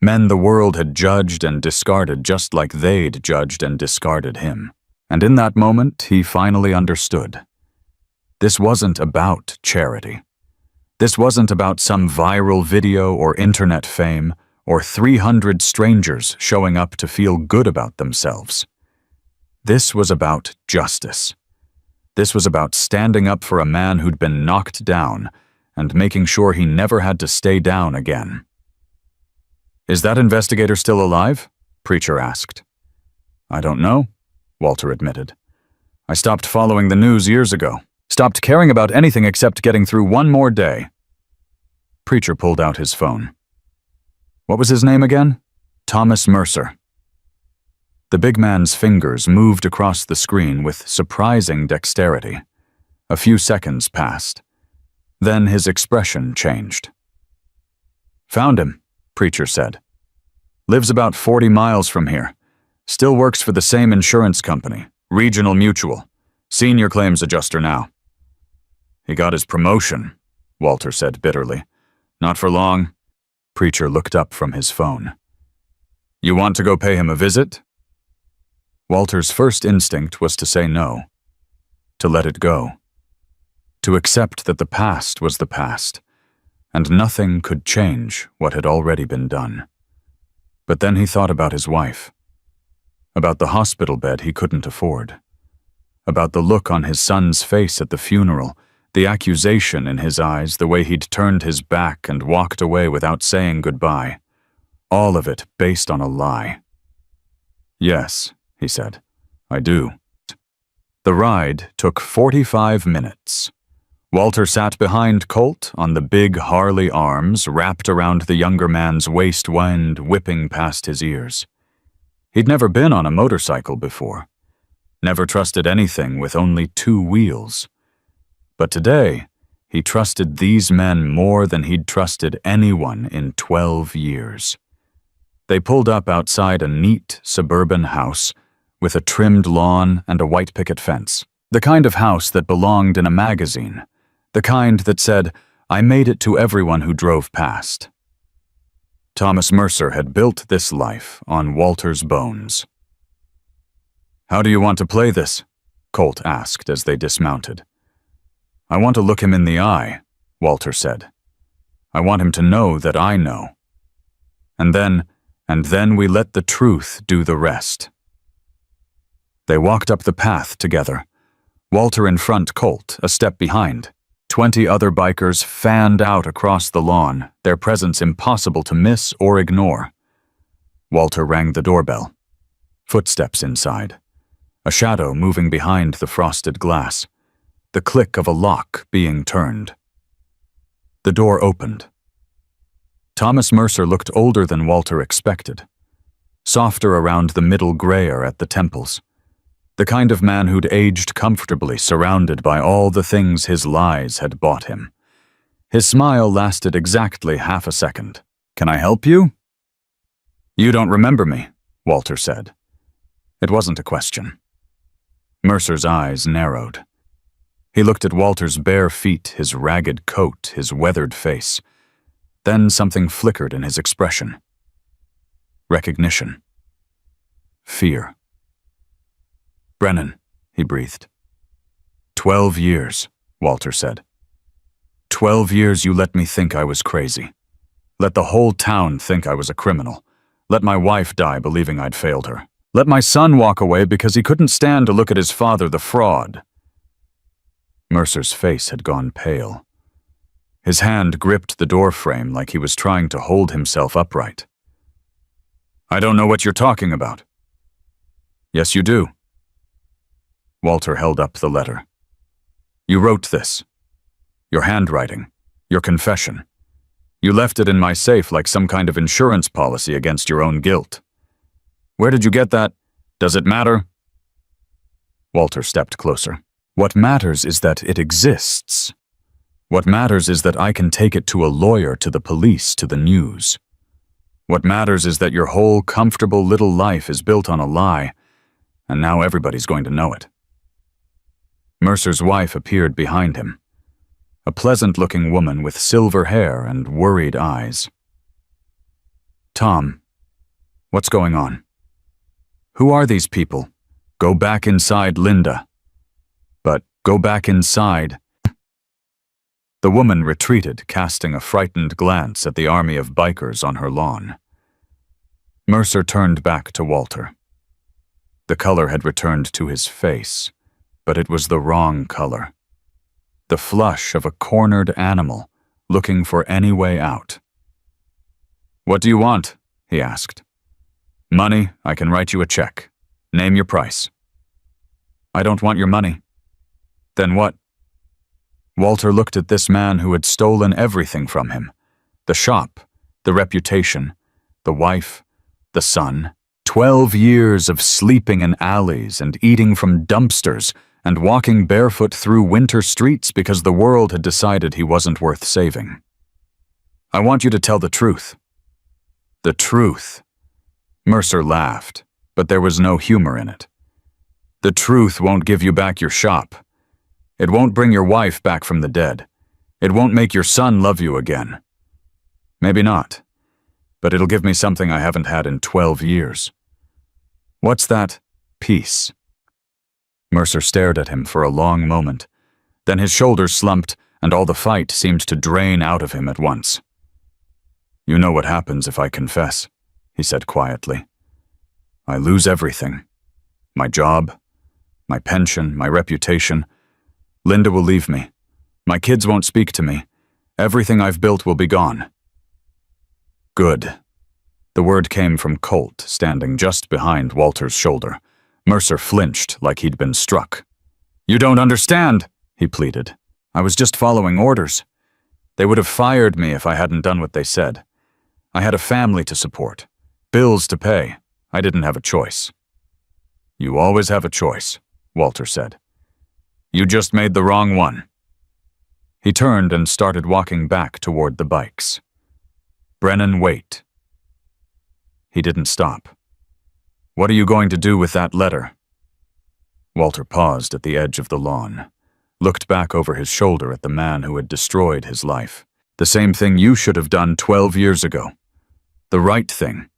Men the world had judged and discarded just like they'd judged and discarded him. And in that moment, he finally understood. This wasn't about charity. This wasn't about some viral video or internet fame or 300 strangers showing up to feel good about themselves. This was about justice. This was about standing up for a man who'd been knocked down and making sure he never had to stay down again. "Is that investigator still alive?" Preacher asked. "I don't know," Walter admitted. "I stopped following the news years ago. Stopped caring about anything except getting through one more day." Preacher pulled out his phone. "What was his name again?" "Thomas Mercer." The big man's fingers moved across the screen with surprising dexterity. A few seconds passed. Then his expression changed. "Found him," Preacher said. "Lives about 40 miles from here. Still works for the same insurance company, Regional Mutual. Senior claims adjuster now." "He got his promotion," Walter said bitterly. "Not for long." Preacher looked up from his phone. "You want to go pay him a visit?" Walter's first instinct was to say no. To let it go. To accept that the past was the past, and nothing could change what had already been done. But then he thought about his wife. About the hospital bed he couldn't afford. About the look on his son's face at the funeral, the accusation in his eyes, the way he'd turned his back and walked away without saying goodbye. All of it based on a lie. "Yes," he said, "I do." The ride took 45 minutes. Walter sat behind Colt on the big Harley arms wrapped around the younger man's waist, wind whipping past his ears. He'd never been on a motorcycle before, never trusted anything with only 2 wheels. But today, he trusted these men more than he'd trusted anyone in 12 years. They pulled up outside a neat suburban house with a trimmed lawn and a white picket fence, the kind of house that belonged in a magazine, the kind that said, "I made it to everyone who drove past." Thomas Mercer had built this life on Walter's bones. "How do you want to play this?" Colt asked as they dismounted. "I want to look him in the eye," Walter said. "I want him to know that I know. And then we let the truth do the rest." They walked up the path together, Walter in front, Colt a step behind. 20 other bikers fanned out across the lawn, their presence impossible to miss or ignore. Walter rang the doorbell. Footsteps inside. A shadow moving behind the frosted glass. The click of a lock being turned. The door opened. Thomas Mercer looked older than Walter expected. Softer around the middle grayer at the temples. The kind of man who'd aged comfortably, surrounded by all the things his lies had bought him. His smile lasted exactly half a second. "Can I help you?" "You don't remember me," Walter said. It wasn't a question. Mercer's eyes narrowed. He looked at Walter's bare feet, his ragged coat, his weathered face. Then something flickered in his expression. Recognition. Fear. "Brennan," he breathed. 12 years, Walter said. 12 years you let me think I was crazy. Let the whole town think I was a criminal. Let my wife die believing I'd failed her. Let my son walk away because he couldn't stand to look at his father, the fraud." Mercer's face had gone pale. His hand gripped the door frame like he was trying to hold himself upright. "I don't know what you're talking about." "Yes, you do." Walter held up the letter. "You wrote this. Your handwriting. Your confession. You left it in my safe like some kind of insurance policy against your own guilt. Where did you get that? Does it matter?" Walter stepped closer. "What matters is that it exists. What matters is that I can take it to a lawyer, to the police, to the news. What matters is that your whole comfortable little life is built on a lie, and now everybody's going to know it." Mercer's wife appeared behind him, a pleasant-looking woman with silver hair and worried eyes. "Tom, what's going on? Who are these people? Go back inside, Linda. But go back inside." The woman retreated, casting a frightened glance at the army of bikers on her lawn. Mercer turned back to Walter. The color had returned to his face, but it was the wrong color. The flush of a cornered animal looking for any way out. "What do you want?" he asked. "Money, I can write you a check. Name your price." "I don't want your money." "Then what?" Walter looked at this man who had stolen everything from him. The shop, the reputation, the wife, the son. 12 years of sleeping in alleys and eating from dumpsters and walking barefoot through winter streets because the world had decided he wasn't worth saving. "I want you to tell the truth." "The truth." Mercer laughed, but there was no humor in it. "The truth won't give you back your shop. It won't bring your wife back from the dead. It won't make your son love you again. Maybe not, but it'll give me something I haven't had in 12 years. What's that? Peace." Mercer stared at him for a long moment. Then his shoulders slumped, and all the fight seemed to drain out of him at once. "You know what happens if I confess," he said quietly. "I lose everything. My job, my pension, my reputation. Linda will leave me. My kids won't speak to me. Everything I've built will be gone." "Good." The word came from Colt, standing just behind Walter's shoulder. Mercer flinched like he'd been struck. You don't understand, he pleaded. I was just following orders. They would have fired me if I hadn't done what they said. I had a family to support, bills to pay. I didn't have a choice. You always have a choice, Walter said. You just made the wrong one. He turned and started walking back toward the bikes. Brennan, wait. He didn't stop. What are you going to do with that letter? Walter paused at the edge of the lawn, looked back over his shoulder at the man who had destroyed his life. The same thing you should have done 12 years ago. The right thing.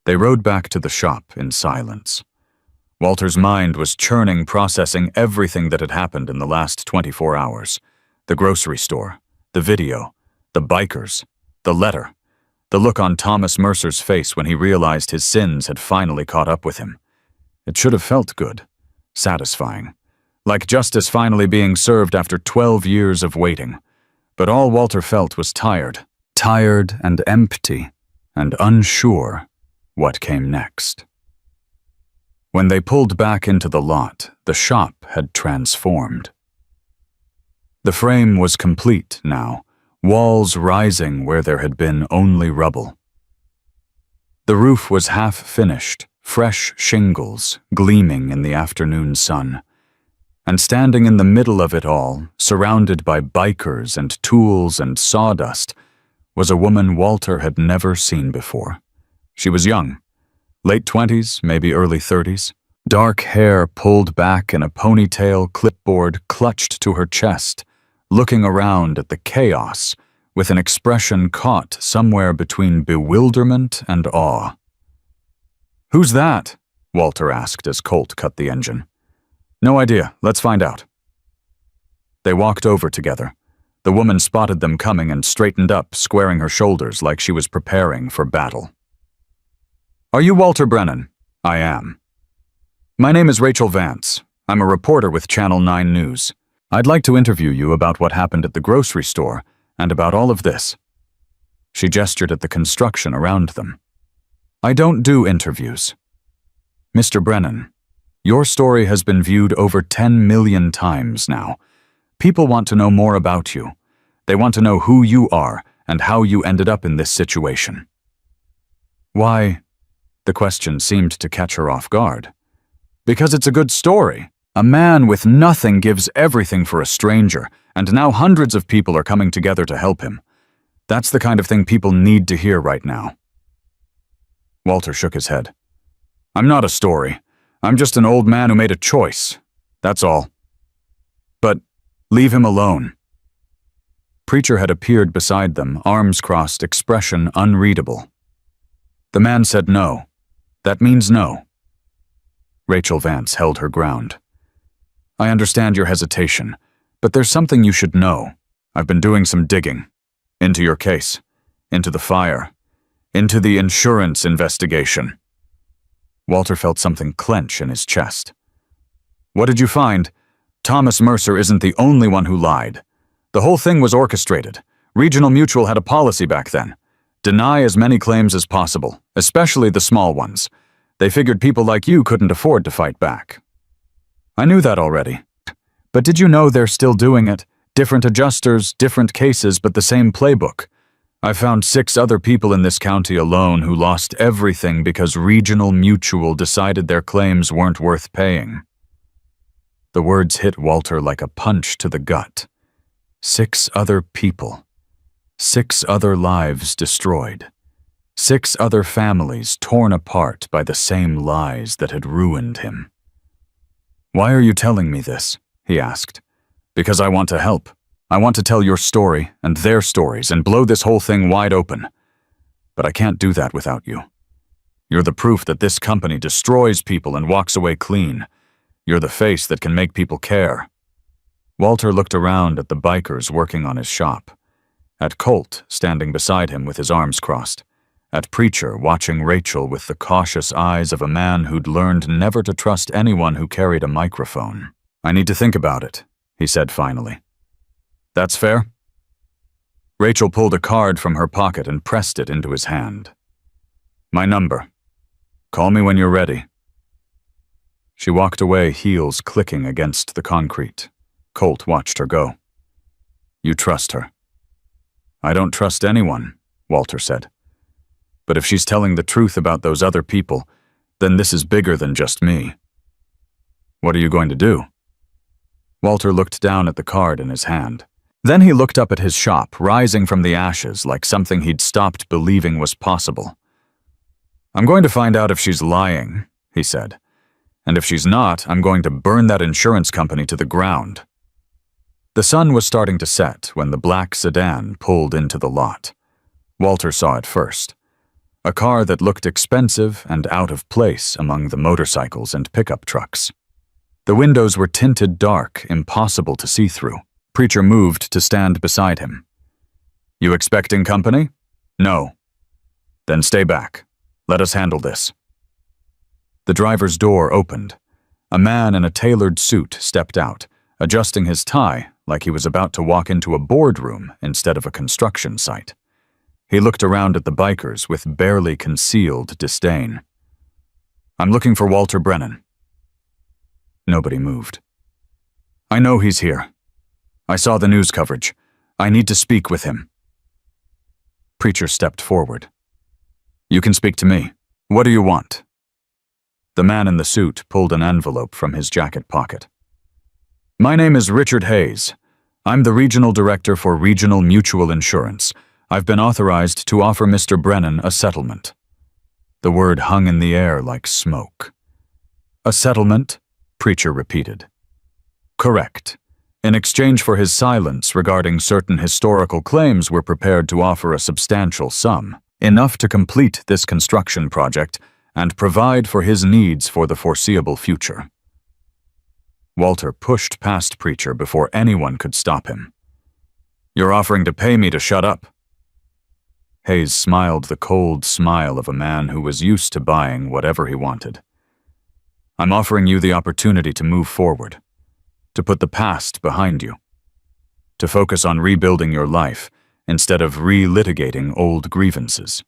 They rode back to the shop in silence. Walter's mind was churning, processing everything that had happened in the last 24 hours. The grocery store, the video, the bikers, the letter, the look on Thomas Mercer's face when he realized his sins had finally caught up with him. It should have felt good, satisfying, like justice finally being served after 12 years of waiting. But all Walter felt was tired and empty, and unsure what came next. When they pulled back into the lot, the shop had transformed. The frame was complete now, walls rising where there had been only rubble. The roof was half finished, fresh shingles gleaming in the afternoon sun. And standing in the middle of it all, surrounded by bikers and tools and sawdust, was a woman Walter had never seen before. She was young, late 20s, maybe early 30s. Dark hair pulled back in a ponytail, clipboard clutched to her chest, looking around at the chaos with an expression caught somewhere between bewilderment and awe. "Who's that?" Walter asked as Colt cut the engine. "No idea. Let's find out." They walked over together. The woman spotted them coming and straightened up, squaring her shoulders like she was preparing for battle. "Are you Walter Brennan?" "I am." "My name is Rachel Vance. I'm a reporter with Channel 9 News. I'd like to interview you about what happened at the grocery store and about all of this." She gestured at the construction around them. "I don't do interviews." "Mr. Brennan, your story has been viewed over 10 million times now. People want to know more about you. They want to know who you are and how you ended up in this situation." "Why?" The question seemed to catch her off guard. "Because it's a good story. A man with nothing gives everything for a stranger, and now hundreds of people are coming together to help him. That's the kind of thing people need to hear right now." Walter shook his head. "I'm not a story. I'm just an old man who made a choice. That's all. But leave him alone." Preacher had appeared beside them, arms crossed, expression unreadable. The man said no. "That means no." Rachel Vance held her ground. "I understand your hesitation, but there's something you should know. I've been doing some digging. Into your case. Into the fire. Into the insurance investigation." Walter felt something clench in his chest. "What did you find? Thomas Mercer isn't the only one who lied. The whole thing was orchestrated. Regional Mutual had a policy back then. Deny as many claims as possible, especially the small ones. They figured people like you couldn't afford to fight back." "I knew that already. But did you know they're still doing it? Different adjusters, different cases, but the same playbook. I found 6 other people in this county alone who lost everything because Regional Mutual decided their claims weren't worth paying." The words hit Walter like a punch to the gut. 6 other people. 6 other lives destroyed. 6 other families torn apart by the same lies that had ruined him. "Why are you telling me this?" he asked. "Because I want to help. I want to tell your story and their stories and blow this whole thing wide open. But I can't do that without you. You're the proof that this company destroys people and walks away clean. You're the face that can make people care." Walter looked around at the bikers working on his shop, at Colt standing beside him with his arms crossed, at Preacher watching Rachel with the cautious eyes of a man who'd learned never to trust anyone who carried a microphone. "I need to think about it," he said finally. "That's fair?" Rachel pulled a card from her pocket and pressed it into his hand. "My number. Call me when you're ready." She walked away, heels clicking against the concrete. Colt watched her go. You trust her? I don't trust anyone, Walter said. But if she's telling the truth about those other people, then this is bigger than just me. What are you going to do? Walter looked down at the card in his hand. Then he looked up at his shop, rising from the ashes like something he'd stopped believing was possible. I'm going to find out if she's lying, he said. And if she's not, I'm going to burn that insurance company to the ground. The sun was starting to set when the black sedan pulled into the lot. Walter saw it first. A car that looked expensive and out of place among the motorcycles and pickup trucks. The windows were tinted dark, impossible to see through. Preacher moved to stand beside him. You expecting company? No. Then stay back. Let us handle this. The driver's door opened. A man in a tailored suit stepped out, adjusting his tie like he was about to walk into a boardroom instead of a construction site. He looked around at the bikers with barely concealed disdain. I'm looking for Walter Brennan. Nobody moved. I know he's here. I saw the news coverage. I need to speak with him. Preacher stepped forward. You can speak to me. What do you want? The man in the suit pulled an envelope from his jacket pocket. My name is Richard Hayes. I'm the Regional Director for Regional Mutual Insurance. I've been authorized to offer Mr. Brennan a settlement. The word hung in the air like smoke. A settlement? Preacher repeated. Correct. In exchange for his silence regarding certain historical claims, we're prepared to offer a substantial sum, enough to complete this construction project and provide for his needs for the foreseeable future. Walter pushed past Preacher before anyone could stop him. You're offering to pay me to shut up. Hayes smiled the cold smile of a man who was used to buying whatever he wanted. I'm offering you the opportunity to move forward, to put the past behind you, to focus on rebuilding your life instead of relitigating old grievances.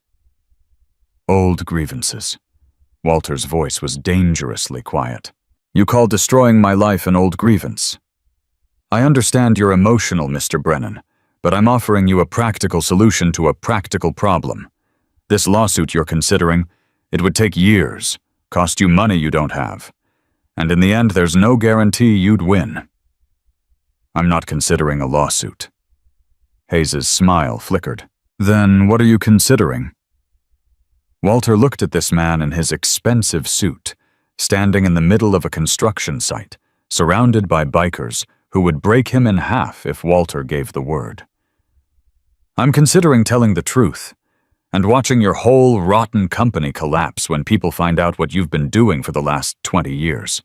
Old grievances. Walter's voice was dangerously quiet. You call destroying my life an old grievance. I understand you're emotional, Mr. Brennan, but I'm offering you a practical solution to a practical problem. This lawsuit you're considering, it would take years, cost you money you don't have, and in the end there's no guarantee you'd win. I'm not considering a lawsuit. Hayes's smile flickered. Then what are you considering? Walter looked at this man in his expensive suit, standing in the middle of a construction site, surrounded by bikers who would break him in half if Walter gave the word. I'm considering telling the truth, and watching your whole rotten company collapse when people find out what you've been doing for the last 20 years.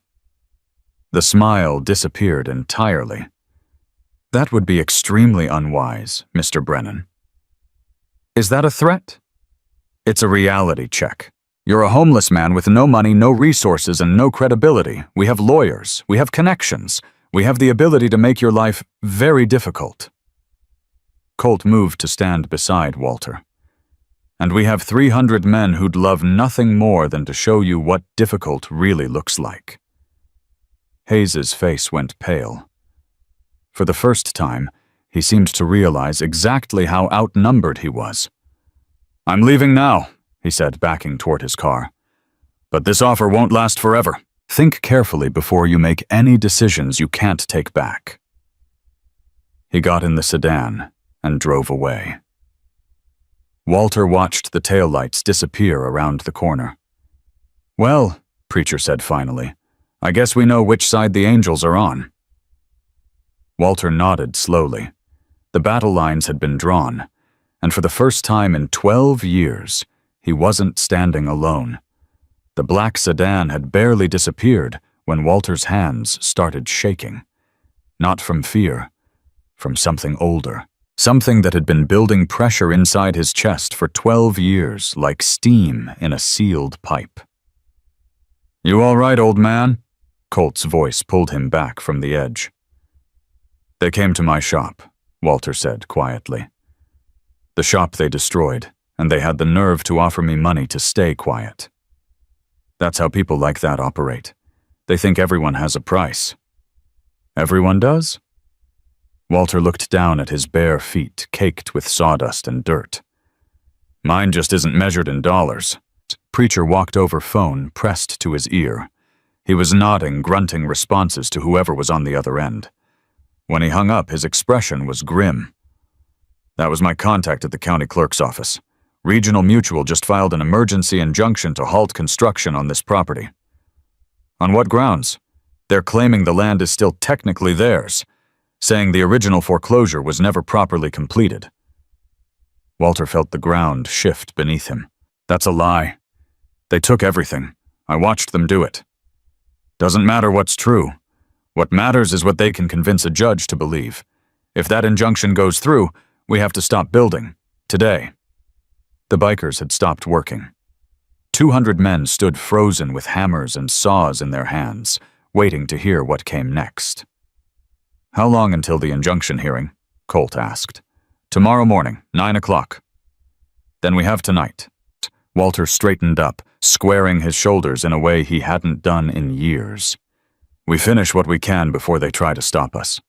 The smile disappeared entirely. That would be extremely unwise, Mr. Brennan. Is that a threat? It's a reality check. You're a homeless man with no money, no resources, and no credibility. We have lawyers. We have connections. We have the ability to make your life very difficult. Colt moved to stand beside Walter. And we have 300 men who'd love nothing more than to show you what difficult really looks like. Hayes's face went pale. For the first time, he seemed to realize exactly how outnumbered he was. I'm leaving now, he said, backing toward his car. But this offer won't last forever. Think carefully before you make any decisions you can't take back. He got in the sedan and drove away. Walter watched the taillights disappear around the corner. Well, Preacher said finally, I guess we know which side the angels are on. Walter nodded slowly. The battle lines had been drawn, and for the first time in 12 years, he wasn't standing alone. The black sedan had barely disappeared when Walter's hands started shaking. Not from fear, from something older. Something that had been building pressure inside his chest for 12 years, like steam in a sealed pipe. You all right, old man? Colt's voice pulled him back from the edge. They came to my shop, Walter said quietly. The shop they destroyed, and they had the nerve to offer me money to stay quiet. That's how people like that operate. They think everyone has a price. Everyone does? Walter looked down at his bare feet, caked with sawdust and dirt. Mine just isn't measured in dollars. Preacher walked over phone, pressed to his ear. He was nodding, grunting responses to whoever was on the other end. When he hung up, his expression was grim. That was my contact at the county clerk's office. Regional Mutual just filed an emergency injunction to halt construction on this property. On what grounds? They're claiming the land is still technically theirs, saying the original foreclosure was never properly completed. Walter felt the ground shift beneath him. That's a lie. They took everything. I watched them do it. Doesn't matter what's true. What matters is what they can convince a judge to believe. If that injunction goes through, we have to stop building. Today. The bikers had stopped working. 200 men stood frozen with hammers and saws in their hands, waiting to hear what came next. How long until the injunction hearing? Colt asked. Tomorrow morning, 9 o'clock. Then we have tonight. Walter straightened up, squaring his shoulders in a way he hadn't done in years. We finish what we can before they try to stop us.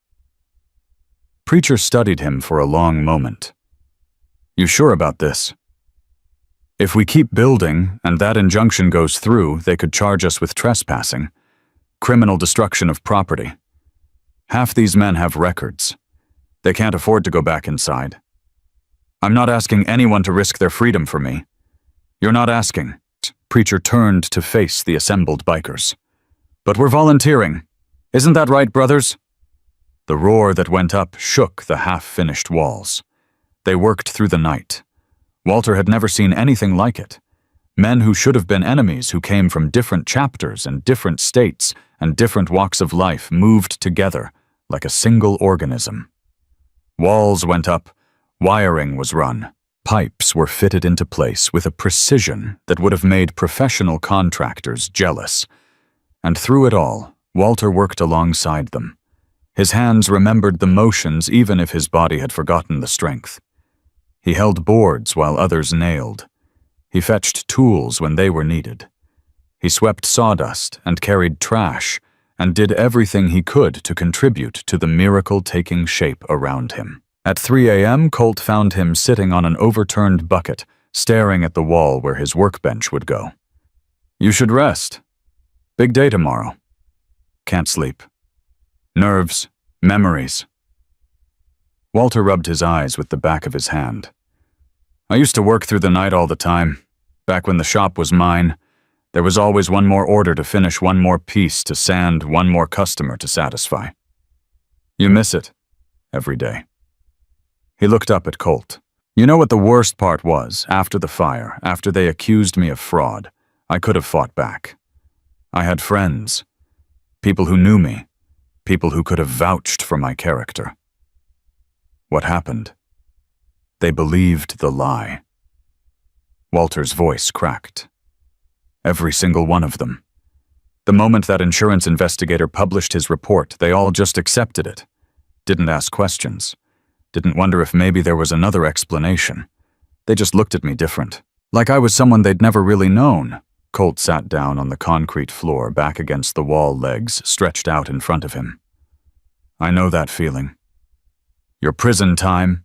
Preacher studied him for a long moment. You sure about this? If we keep building and that injunction goes through, they could charge us with trespassing, criminal destruction of property. Half these men have records. They can't afford to go back inside. I'm not asking anyone to risk their freedom for me. You're not asking. Preacher turned to face the assembled bikers. But we're volunteering. Isn't that right, brothers? The roar that went up shook the half-finished walls. They worked through the night. Walter had never seen anything like it. Men who should have been enemies, who came from different chapters and different states and different walks of life, moved together like a single organism. Walls went up, wiring was run, pipes were fitted into place with a precision that would have made professional contractors jealous. And through it all, Walter worked alongside them. His hands remembered the motions even if his body had forgotten the strength. He held boards while others nailed. He fetched tools when they were needed. He swept sawdust and carried trash and did everything he could to contribute to the miracle taking shape around him. At 3 a.m., Colt found him sitting on an overturned bucket, staring at the wall where his workbench would go. You should rest. Big day tomorrow. Can't sleep. Nerves, memories. Walter rubbed his eyes with the back of his hand. I used to work through the night all the time. Back when the shop was mine, there was always one more order to finish, one more piece to sand, one more customer to satisfy. You miss it. Every day. He looked up at Colt. You know what the worst part was? After the fire, after they accused me of fraud, I could have fought back. I had friends. People who knew me. People who could have vouched for my character. What happened? They believed the lie. Walter's voice cracked. Every single one of them. The moment that insurance investigator published his report, they all just accepted it. Didn't ask questions. Didn't wonder if maybe there was another explanation. They just looked at me different. Like I was someone they'd never really known. Colt sat down on the concrete floor, back against the wall, legs stretched out in front of him. I know that feeling. Your prison time?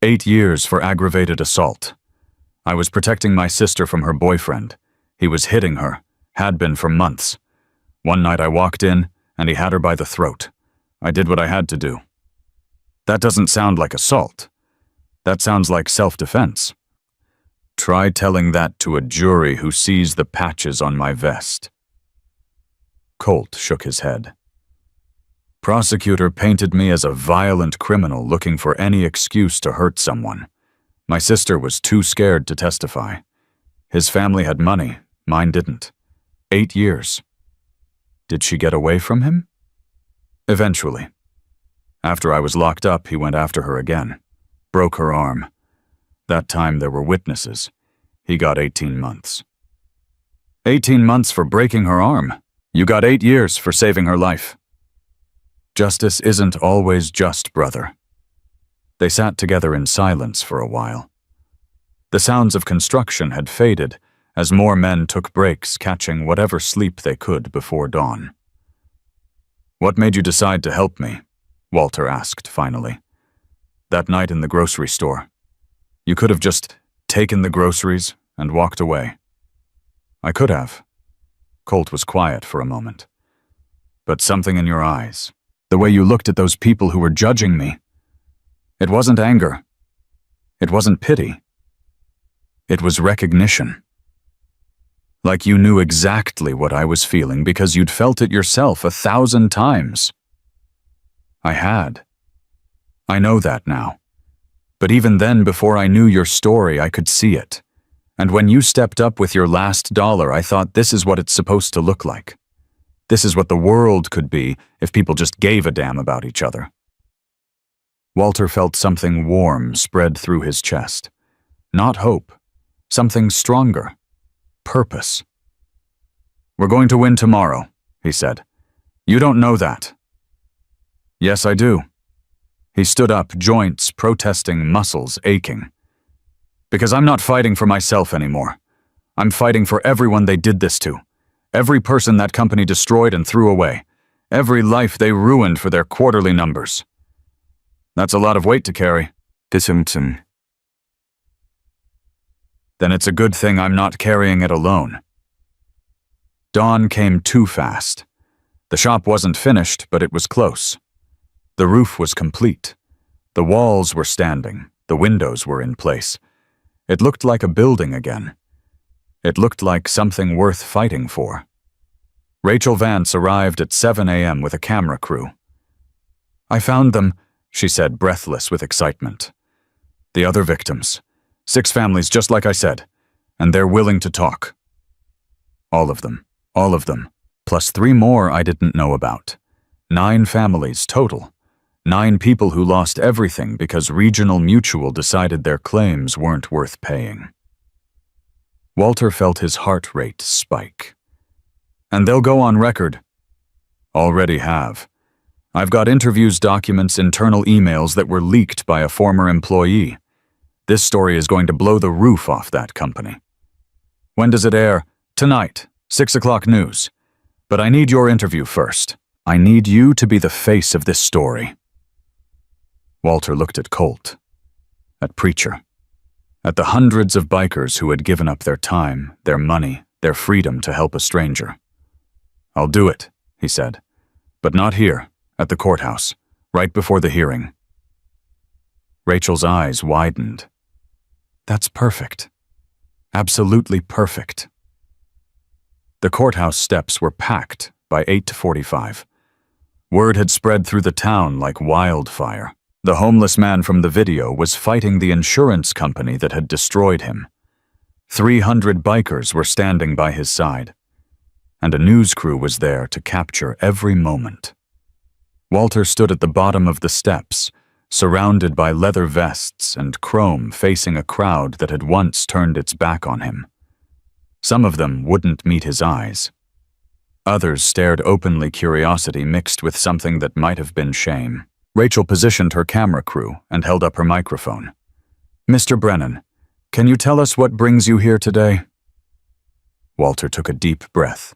8 years for aggravated assault. I was protecting my sister from her boyfriend. He was hitting her, had been for months. One night I walked in, and he had her by the throat. I did what I had to do. That doesn't sound like assault. That sounds like self-defense. Try telling that to a jury who sees the patches on my vest. Colt shook his head. Prosecutor painted me as a violent criminal looking for any excuse to hurt someone. My sister was too scared to testify. His family had money, mine didn't. 8 years. Did she get away from him? Eventually. After I was locked up, he went after her again. Broke her arm. That time there were witnesses. He got 18 months. 18 months for breaking her arm. You got 8 years for saving her life. Justice isn't always just, brother. They sat together in silence for a while. The sounds of construction had faded, as more men took breaks, catching whatever sleep they could before dawn. "What made you decide to help me?" Walter asked finally. "That night in the grocery store. You could have just taken the groceries and walked away." "I could have." Colt was quiet for a moment. "But something in your eyes, the way you looked at those people who were judging me, it wasn't anger. It wasn't pity. It was recognition. Like you knew exactly what I was feeling because you'd felt it yourself 1,000 times. I had. I know that now. But even then, before I knew your story, I could see it. And when you stepped up with your last dollar, I thought this is what it's supposed to look like. This is what the world could be if people just gave a damn about each other." Walter felt something warm spread through his chest. Not hope. Something stronger. Purpose. "We're going to win tomorrow," he said. "You don't know that." "Yes, I do." He stood up, joints protesting, muscles aching. "Because I'm not fighting for myself anymore. I'm fighting for everyone they did this to. Every person that company destroyed and threw away. Every life they ruined for their quarterly numbers. That's a lot of weight to carry." "Then it's a good thing I'm not carrying it alone." Dawn came too fast. The shop wasn't finished, but it was close. The roof was complete. The walls were standing. The windows were in place. It looked like a building again. It looked like something worth fighting for. Rachel Vance arrived at 7 a.m. with a camera crew. "I found them," she said, breathless with excitement. "The other victims. 6 families, just like I said. And they're willing to talk." All of them. All of them. Plus 3 more I didn't know about. 9 families total. 9 people who lost everything because Regional Mutual decided their claims weren't worth paying. Walter felt his heart rate spike. "And they'll go on record." "Already have. I've got interviews, documents, internal emails that were leaked by a former employee. This story is going to blow the roof off that company." "When does it air?" "Tonight, 6 o'clock news. But I need your interview first. I need you to be the face of this story." Walter looked at Colt, at Preacher, at the hundreds of bikers who had given up their time, their money, their freedom to help a stranger. "I'll do it," he said, "but not here, at the courthouse, right before the hearing." Rachel's eyes widened. "That's perfect. Absolutely perfect." The courthouse steps were packed by 8:45. Word had spread through the town like wildfire. The homeless man from the video was fighting the insurance company that had destroyed him. 300 bikers were standing by his side, and a news crew was there to capture every moment. Walter stood at the bottom of the steps, surrounded by leather vests and chrome, facing a crowd that had once turned its back on him. Some of them wouldn't meet his eyes. Others stared openly, curiosity mixed with something that might have been shame. Rachel positioned her camera crew and held up her microphone. "Mr. Brennan, can you tell us what brings you here today?" Walter took a deep breath.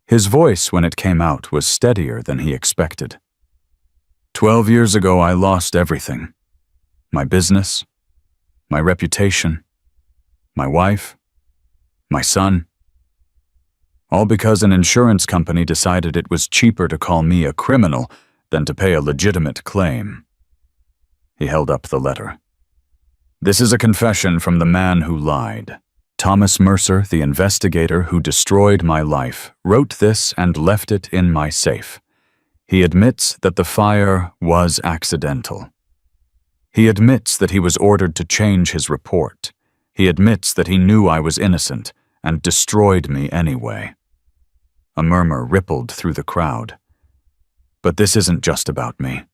His voice, when it came out, was steadier than he expected. 12 years ago, I lost everything. My business, my reputation, my wife, my son. All because an insurance company decided it was cheaper to call me a criminal than to pay a legitimate claim." He held up the letter. "This is a confession from the man who lied. Thomas Mercer, the investigator who destroyed my life, wrote this and left it in my safe. He admits that the fire was accidental. He admits that he was ordered to change his report. He admits that he knew I was innocent and destroyed me anyway." A murmur rippled through the crowd. "But this isn't just about me.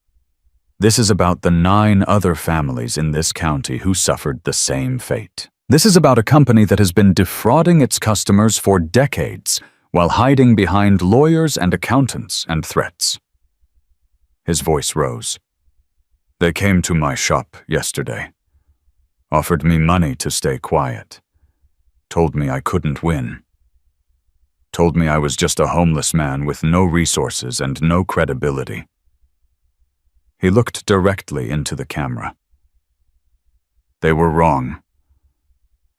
This is about the 9 other families in this county who suffered the same fate. This is about a company that has been defrauding its customers for decades while hiding behind lawyers and accountants and threats." His voice rose. "They came to my shop yesterday, offered me money to stay quiet, told me I couldn't win. Told me I was just a homeless man with no resources and no credibility. He looked directly into the camera. They were wrong.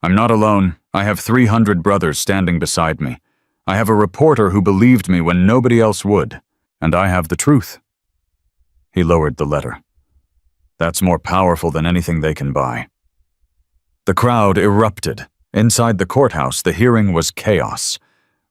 I'm not alone. I have 300 brothers standing beside me. I have a reporter who believed me when nobody else would, and I have the truth. He lowered the letter. That's more powerful than anything they can buy. The crowd erupted. Inside the courthouse, the hearing was chaos.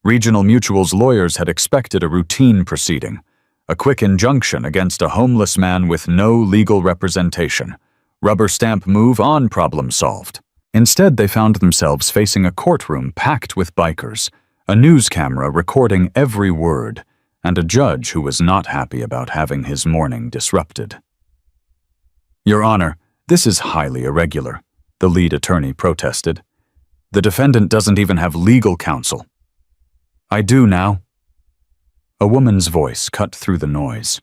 Regional Mutual's lawyers had expected a routine proceeding, a quick injunction against a homeless man with no legal representation. Rubber stamp move on, problem solved. Instead, they found themselves facing a courtroom packed with bikers, a news camera recording every word, and a judge who was not happy about having his morning disrupted. Your Honor, this is highly irregular, the lead attorney protested. The defendant doesn't even have legal counsel. I do now. A woman's voice cut through the noise.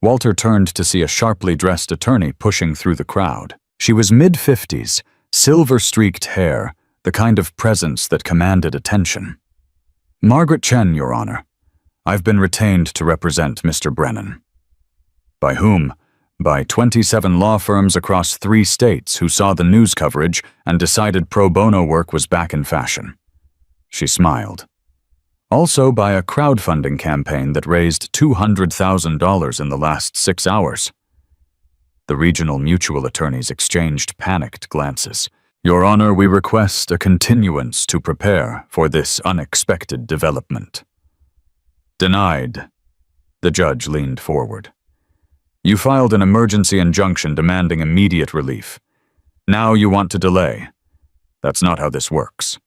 Walter turned to see a sharply dressed attorney pushing through the crowd. She was mid-50s, silver-streaked hair, the kind of presence that commanded attention. Margaret Chen, Your Honor. I've been retained to represent Mr. Brennan. By whom? By 27 law firms across 3 states who saw the news coverage and decided pro bono work was back in fashion. She smiled. Also by a crowdfunding campaign that raised $200,000 in the last 6 hours. The regional mutual attorneys exchanged panicked glances. Your Honor, we request a continuance to prepare for this unexpected development. Denied. The judge leaned forward. You filed an emergency injunction demanding immediate relief. Now you want to delay. That's not how this works.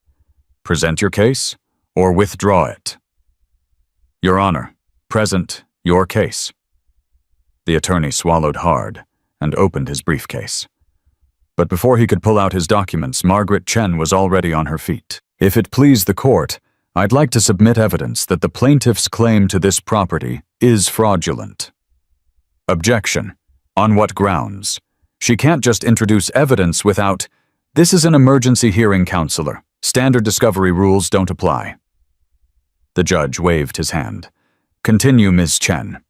Present your case or withdraw it. Your Honor, present your case. The attorney swallowed hard and opened his briefcase. But before he could pull out his documents, Margaret Chen was already on her feet. If it please the court, I'd like to submit evidence that the plaintiff's claim to this property is fraudulent. Objection. On what grounds? She can't just introduce evidence without, this is an emergency hearing, counselor. Standard discovery rules don't apply. The judge waved his hand. Continue, Ms. Chen.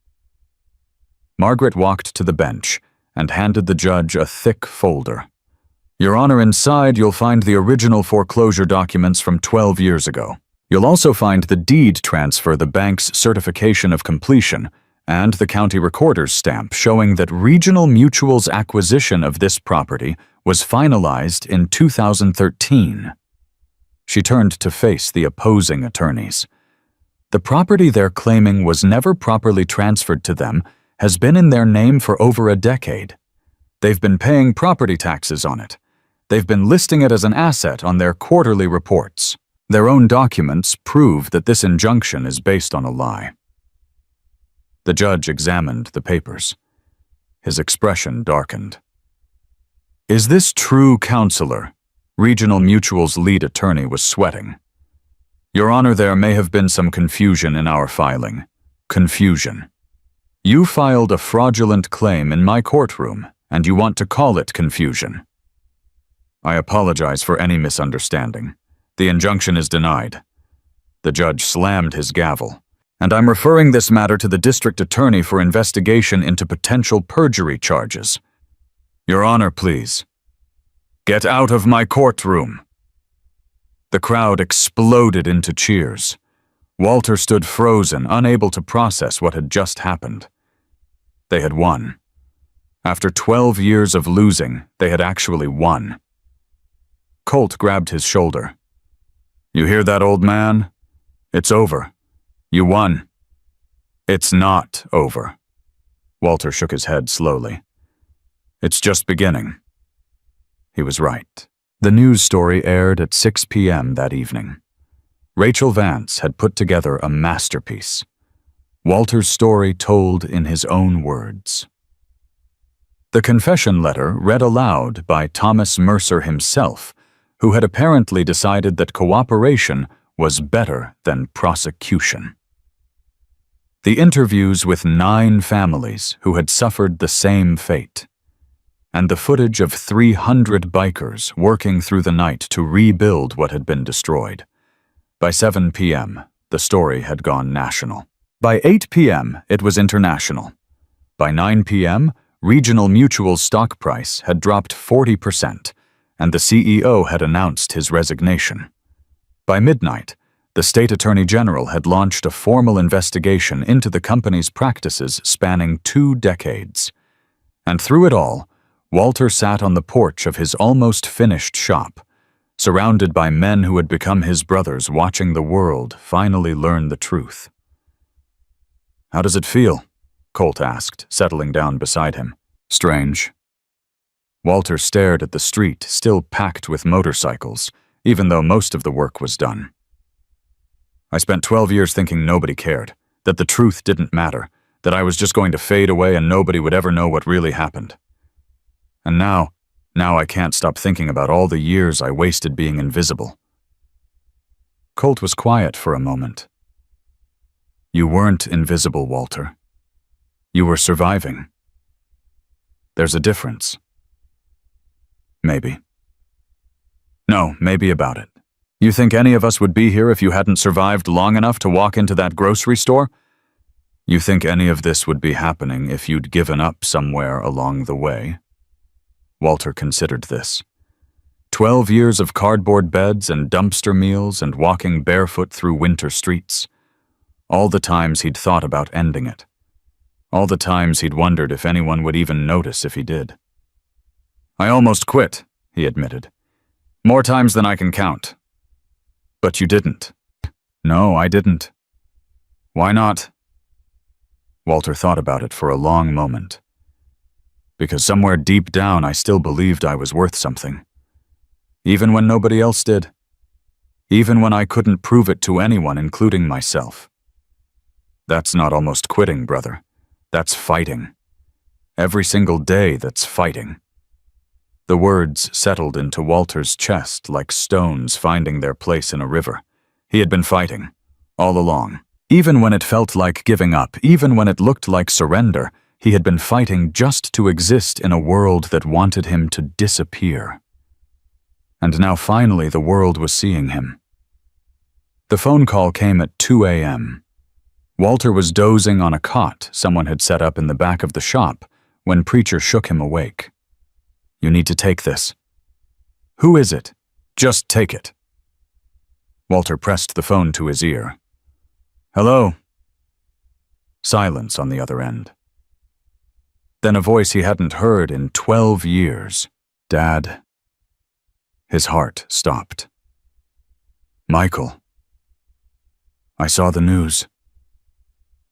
Margaret walked to the bench and handed the judge a thick folder. Your Honor, inside you'll find the original foreclosure documents from 12 years ago. You'll also find the deed transfer, the bank's certification of completion, and the county recorder's stamp showing that Regional Mutual's acquisition of this property was finalized in 2013. She turned to face the opposing attorneys. The property they're claiming was never properly transferred to them has been in their name for over a decade. They've been paying property taxes on it. They've been listing it as an asset on their quarterly reports. Their own documents prove that this injunction is based on a lie. The judge examined the papers. His expression darkened. Is this true, counselor? Regional Mutual's lead attorney was sweating. Your Honor, there may have been some confusion in our filing. Confusion. You filed a fraudulent claim in my courtroom, and you want to call it confusion. I apologize for any misunderstanding. The injunction is denied. The judge slammed his gavel. And I'm referring this matter to the district attorney for investigation into potential perjury charges. Your Honor, please. Get out of my courtroom. The crowd exploded into cheers. Walter stood frozen, unable to process what had just happened. They had won. After 12 years of losing, they had actually won. Colt grabbed his shoulder. You hear that, old man? It's over. You won. It's not over. Walter shook his head slowly. It's just beginning. He was right. The news story aired at 6 p.m. that evening. Rachel Vance had put together a masterpiece. Walter's story told in his own words. The confession letter read aloud by Thomas Mercer himself, who had apparently decided that cooperation was better than prosecution. The interviews with 9 families who had suffered the same fate. and the footage of 300 bikers working through the night to rebuild what had been destroyed. By 7 p.m., the story had gone national. By 8 p.m., it was international. By 9 p.m., Regional Mutual's stock price had dropped 40%, and the CEO had announced his resignation. By midnight, the state attorney general had launched a formal investigation into the company's practices spanning 2 decades. And through it all, Walter sat on the porch of his almost finished shop, surrounded by men who had become his brothers, watching the world finally learn the truth. "How does it feel?" Colt asked, settling down beside him. "Strange." Walter stared at the street, still packed with motorcycles, even though most of the work was done. "I spent 12 years thinking nobody cared, that the truth didn't matter, that I was just going to fade away and nobody would ever know what really happened. And now I can't stop thinking about all the years I wasted being invisible." Colt was quiet for a moment. "You weren't invisible, Walter. You were surviving. There's a difference." "Maybe." "No, maybe about it. You think any of us would be here if you hadn't survived long enough to walk into that grocery store? You think any of this would be happening if you'd given up somewhere along the way?" Walter considered this. 12 years of cardboard beds and dumpster meals and walking barefoot through winter streets. All the times he'd thought about ending it. All the times he'd wondered if anyone would even notice if he did. "I almost quit," he admitted. "More times than I can count." "But you didn't." "No, I didn't." "Why not?" Walter thought about it for a long moment. "Because somewhere deep down I still believed I was worth something. Even when nobody else did. Even when I couldn't prove it to anyone, including myself. That's not almost quitting, brother. That's fighting. Every single day that's fighting." The words settled into Walter's chest like stones finding their place in a river. He had been fighting, all along. Even when it felt like giving up, even when it looked like surrender, he had been fighting just to exist in a world that wanted him to disappear. And now finally the world was seeing him. The phone call came at 2 a.m. Walter was dozing on a cot someone had set up in the back of the shop when Preacher shook him awake. "You need to take this." "Who is it?" "Just take it." Walter pressed the phone to his ear. "Hello?" Silence on the other end. Then a voice he hadn't heard in 12 years. "Dad." His heart stopped. "Michael." "I saw the news."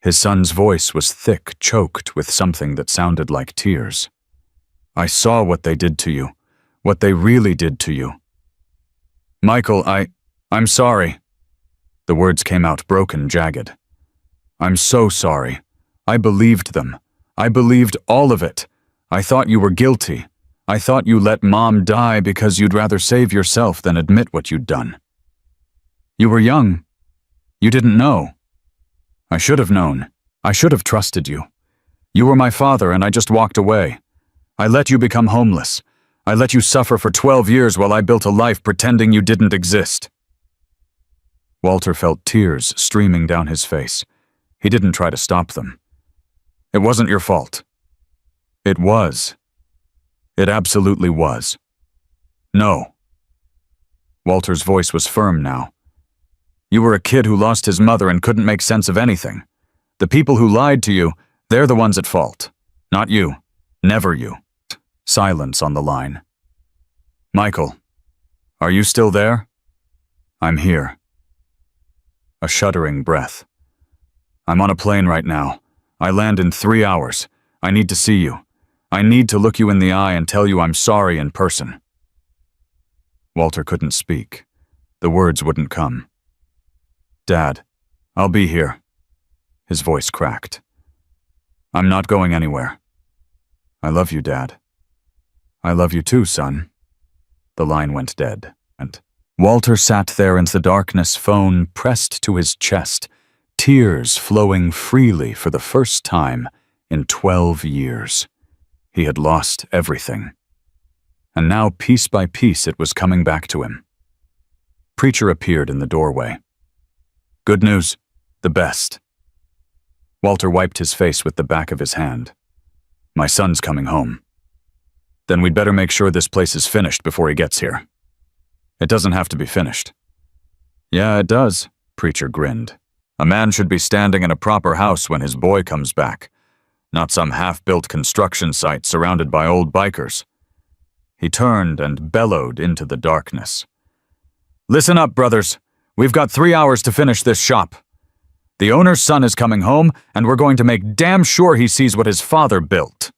His son's voice was thick, choked with something that sounded like tears. "I saw what they did to you, what they really did to you." "Michael, I'm sorry." The words came out broken, jagged. "I'm so sorry. I believed them. I believed all of it. I thought you were guilty. I thought you let Mom die because you'd rather save yourself than admit what you'd done. You were young. You didn't know. I should have known. I should have trusted you. You were my father and I just walked away. I let you become homeless. I let you suffer for 12 years while I built a life pretending you didn't exist." Walter felt tears streaming down his face. He didn't try to stop them. "It wasn't your fault." "It was. It absolutely was." "No." Walter's voice was firm now. "You were a kid who lost his mother and couldn't make sense of anything. The people who lied to you, they're the ones at fault. Not you. Never you." Silence on the line. "Michael, are you still there?" "I'm here." A shuddering breath. "I'm on a plane right now. I land in 3 hours. I need to see you. I need to look you in the eye and tell you I'm sorry in person." Walter couldn't speak. The words wouldn't come. "Dad, I'll be here." His voice cracked. "I'm not going anywhere." "I love you, Dad." "I love you too, son." The line went dead, and Walter sat there in the darkness, phone pressed to his chest, tears flowing freely for the first time in 12 years. He had lost everything. And now, piece by piece, it was coming back to him. Preacher appeared in the doorway. "Good news. The best." Walter wiped his face with the back of his hand. "My son's coming home." "Then we'd better make sure this place is finished before he gets here." "It doesn't have to be finished." "Yeah, it does," Preacher grinned. "A man should be standing in a proper house when his boy comes back, not some half-built construction site surrounded by old bikers." He turned and bellowed into the darkness. "Listen up, brothers. We've got 3 hours to finish this shop. The owner's son is coming home, and we're going to make damn sure he sees what his father built."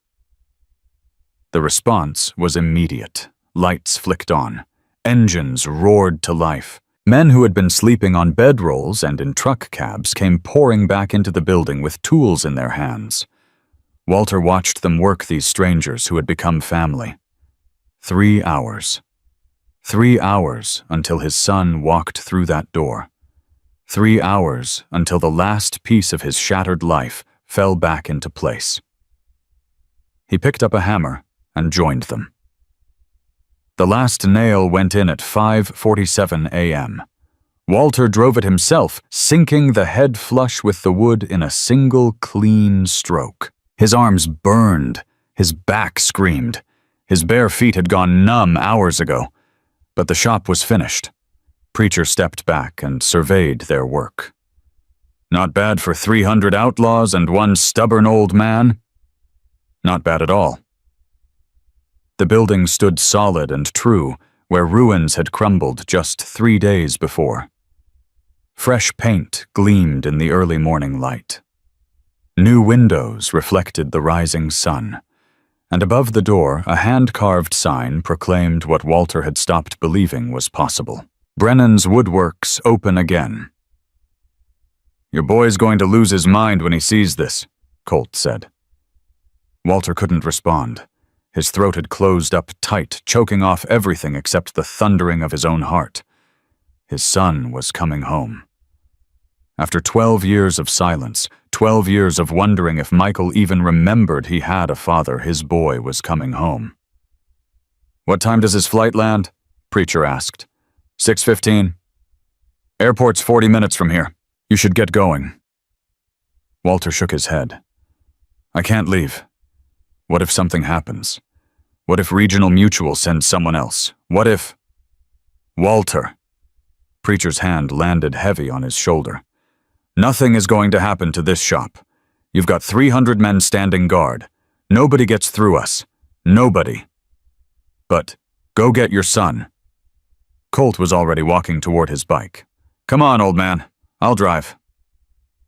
The response was immediate. Lights flicked on. Engines roared to life. Men who had been sleeping on bedrolls and in truck cabs came pouring back into the building with tools in their hands. Walter watched them work these strangers who had become family. 3 hours. 3 hours until his son walked through that door. 3 hours until the last piece of his shattered life fell back into place. He picked up a hammer and joined them. The last nail went in at 5:47 a.m. Walter drove it himself, sinking the head flush with the wood in a single clean stroke. His arms burned, his back screamed. His bare feet had gone numb hours ago, but the shop was finished. Preacher stepped back and surveyed their work. "Not bad for 300 outlaws and one stubborn old man." "Not bad at all." The building stood solid and true, where ruins had crumbled just 3 days before. Fresh paint gleamed in the early morning light. New windows reflected the rising sun, and above the door a hand-carved sign proclaimed what Walter had stopped believing was possible. "Brennan's Woodworks open again." "Your boy's going to lose his mind when he sees this," Colt said. Walter couldn't respond. His throat had closed up tight, choking off everything except the thundering of his own heart. His son was coming home. After 12 years of silence, 12 years of wondering if Michael even remembered he had a father, his boy was coming home. "What time does his flight land?" Preacher asked. 6:15. "Airport's 40 minutes from here. You should get going." Walter shook his head. "I can't leave. What if something happens? What if Regional Mutual sends someone else? What if—" "Walter." Preacher's hand landed heavy on his shoulder. "Nothing is going to happen to this shop. You've got 300 men standing guard. Nobody gets through us. Nobody. But go get your son." Colt was already walking toward his bike. "Come on, old man. I'll drive."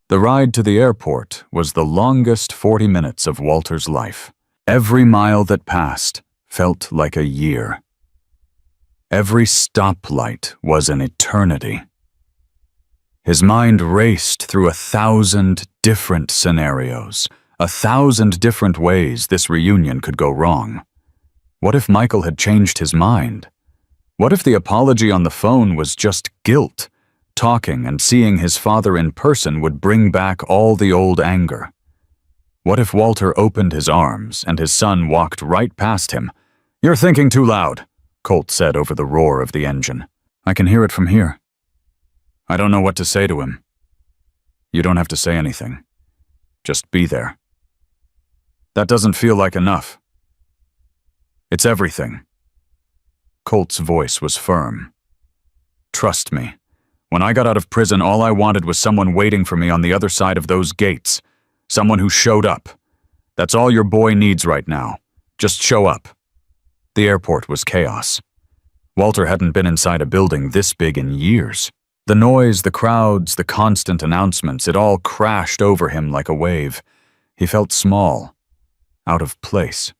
The ride to the airport was the longest 40 minutes of Walter's life. Every mile that passed felt like a year. Every stoplight was an eternity. His mind raced through 1,000 different scenarios, 1,000 different ways this reunion could go wrong. What if Michael had changed his mind? What if the apology on the phone was just guilt? Talking and seeing his father in person would bring back all the old anger. What if Walter opened his arms and his son walked right past him? "You're thinking too loud," Colt said over the roar of the engine. "I can hear it from here." "I don't know what to say to him." "You don't have to say anything. Just be there." "That doesn't feel like enough." "It's everything." Colt's voice was firm. "Trust me. When I got out of prison, all I wanted was someone waiting for me on the other side of those gates. Someone who showed up. That's all your boy needs right now. Just show up." The airport was chaos. Walter hadn't been inside a building this big in years. The noise, the crowds, the constant announcements, it all crashed over him like a wave. He felt small, out of place.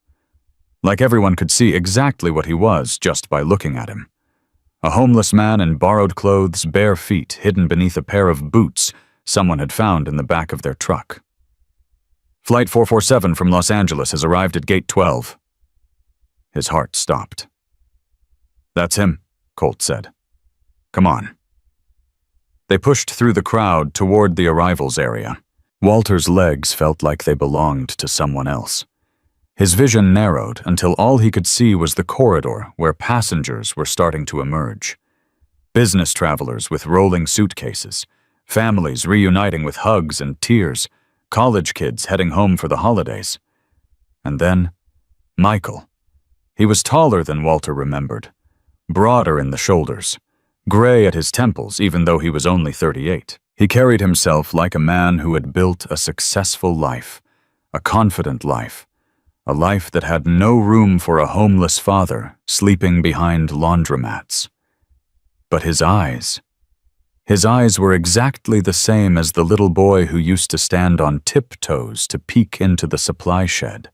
Like everyone could see exactly what he was just by looking at him. A homeless man in borrowed clothes, bare feet hidden beneath a pair of boots someone had found in the back of their truck. "Flight 447 from Los Angeles has arrived at Gate 12. His heart stopped. "That's him," Colt said. "Come on." They pushed through the crowd toward the arrivals area. Walter's legs felt like they belonged to someone else. His vision narrowed until all he could see was the corridor where passengers were starting to emerge. Business travelers with rolling suitcases, families reuniting with hugs and tears, college kids heading home for the holidays. And then, Michael. He was taller than Walter remembered, broader in the shoulders, gray at his temples even though he was only 38. He carried himself like a man who had built a successful life, a confident life, a life that had no room for a homeless father sleeping behind laundromats. But his eyes were exactly the same as the little boy who used to stand on tiptoes to peek into the supply shed.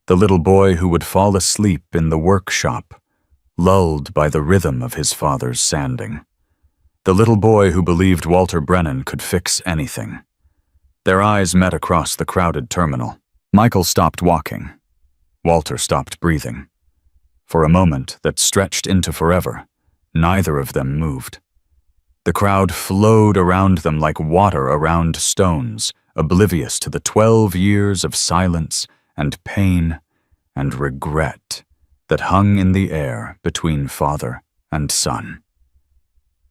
The little boy who would fall asleep in the workshop, lulled by the rhythm of his father's sanding. The little boy who believed Walter Brennan could fix anything. Their eyes met across the crowded terminal. Michael stopped walking. Walter stopped breathing. For a moment that stretched into forever, neither of them moved. The crowd flowed around them like water around stones, oblivious to the 12 years of silence and pain and regret that hung in the air between father and son.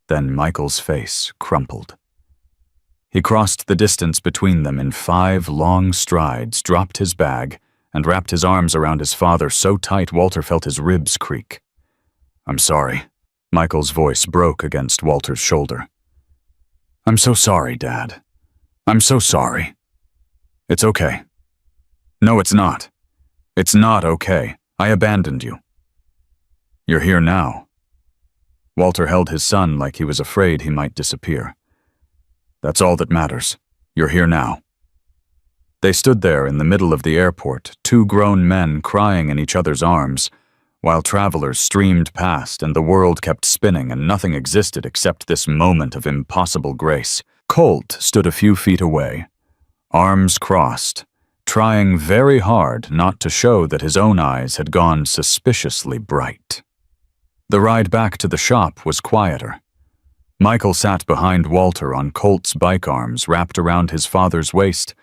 Then Michael's face crumpled. He crossed the distance between them in 5 long strides, dropped his bag, and wrapped his arms around his father so tight Walter felt his ribs creak. "I'm sorry." Michael's voice broke against Walter's shoulder. "I'm so sorry, Dad. I'm so sorry." "It's okay." "No, it's not. It's not okay. I abandoned you." "You're here now." Walter held his son like he was afraid he might disappear. "That's all that matters. You're here now." They stood there in the middle of the airport, 2 grown men crying in each other's arms, while travelers streamed past and the world kept spinning and nothing existed except this moment of impossible grace. Colt stood a few feet away, arms crossed, trying very hard not to show that his own eyes had gone suspiciously bright. The ride back to the shop was quieter. Michael sat behind Walter on Colt's bike arms wrapped around his father's waist,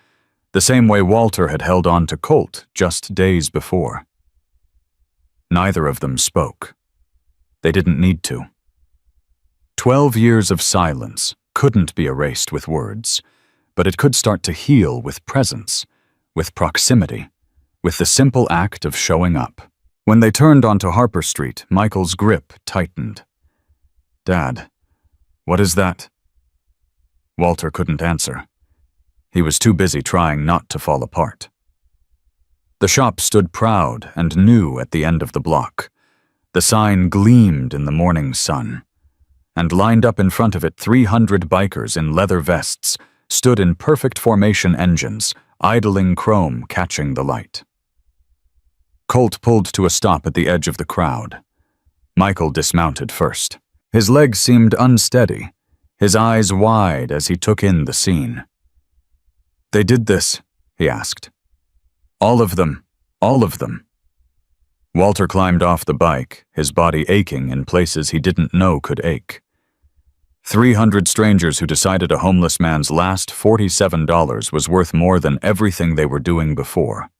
the same way Walter had held on to Colt just days before. Neither of them spoke. They didn't need to. 12 years of silence couldn't be erased with words, but it could start to heal with presence, with proximity, with the simple act of showing up. When they turned onto Harper Street, Michael's grip tightened. "Dad, what is that?" Walter couldn't answer. He was too busy trying not to fall apart. The shop stood proud and new at the end of the block. The sign gleamed in the morning sun. And lined up in front of it 300 bikers in leather vests stood in perfect formation engines, idling chrome catching the light. Colt pulled to a stop at the edge of the crowd. Michael dismounted first. His legs seemed unsteady, his eyes wide as he took in the scene. "They did this?" he asked. "All of them, all of them." Walter climbed off the bike, his body aching in places he didn't know could ache. 300 strangers who decided a homeless man's last $47 was worth more than everything they were doing before.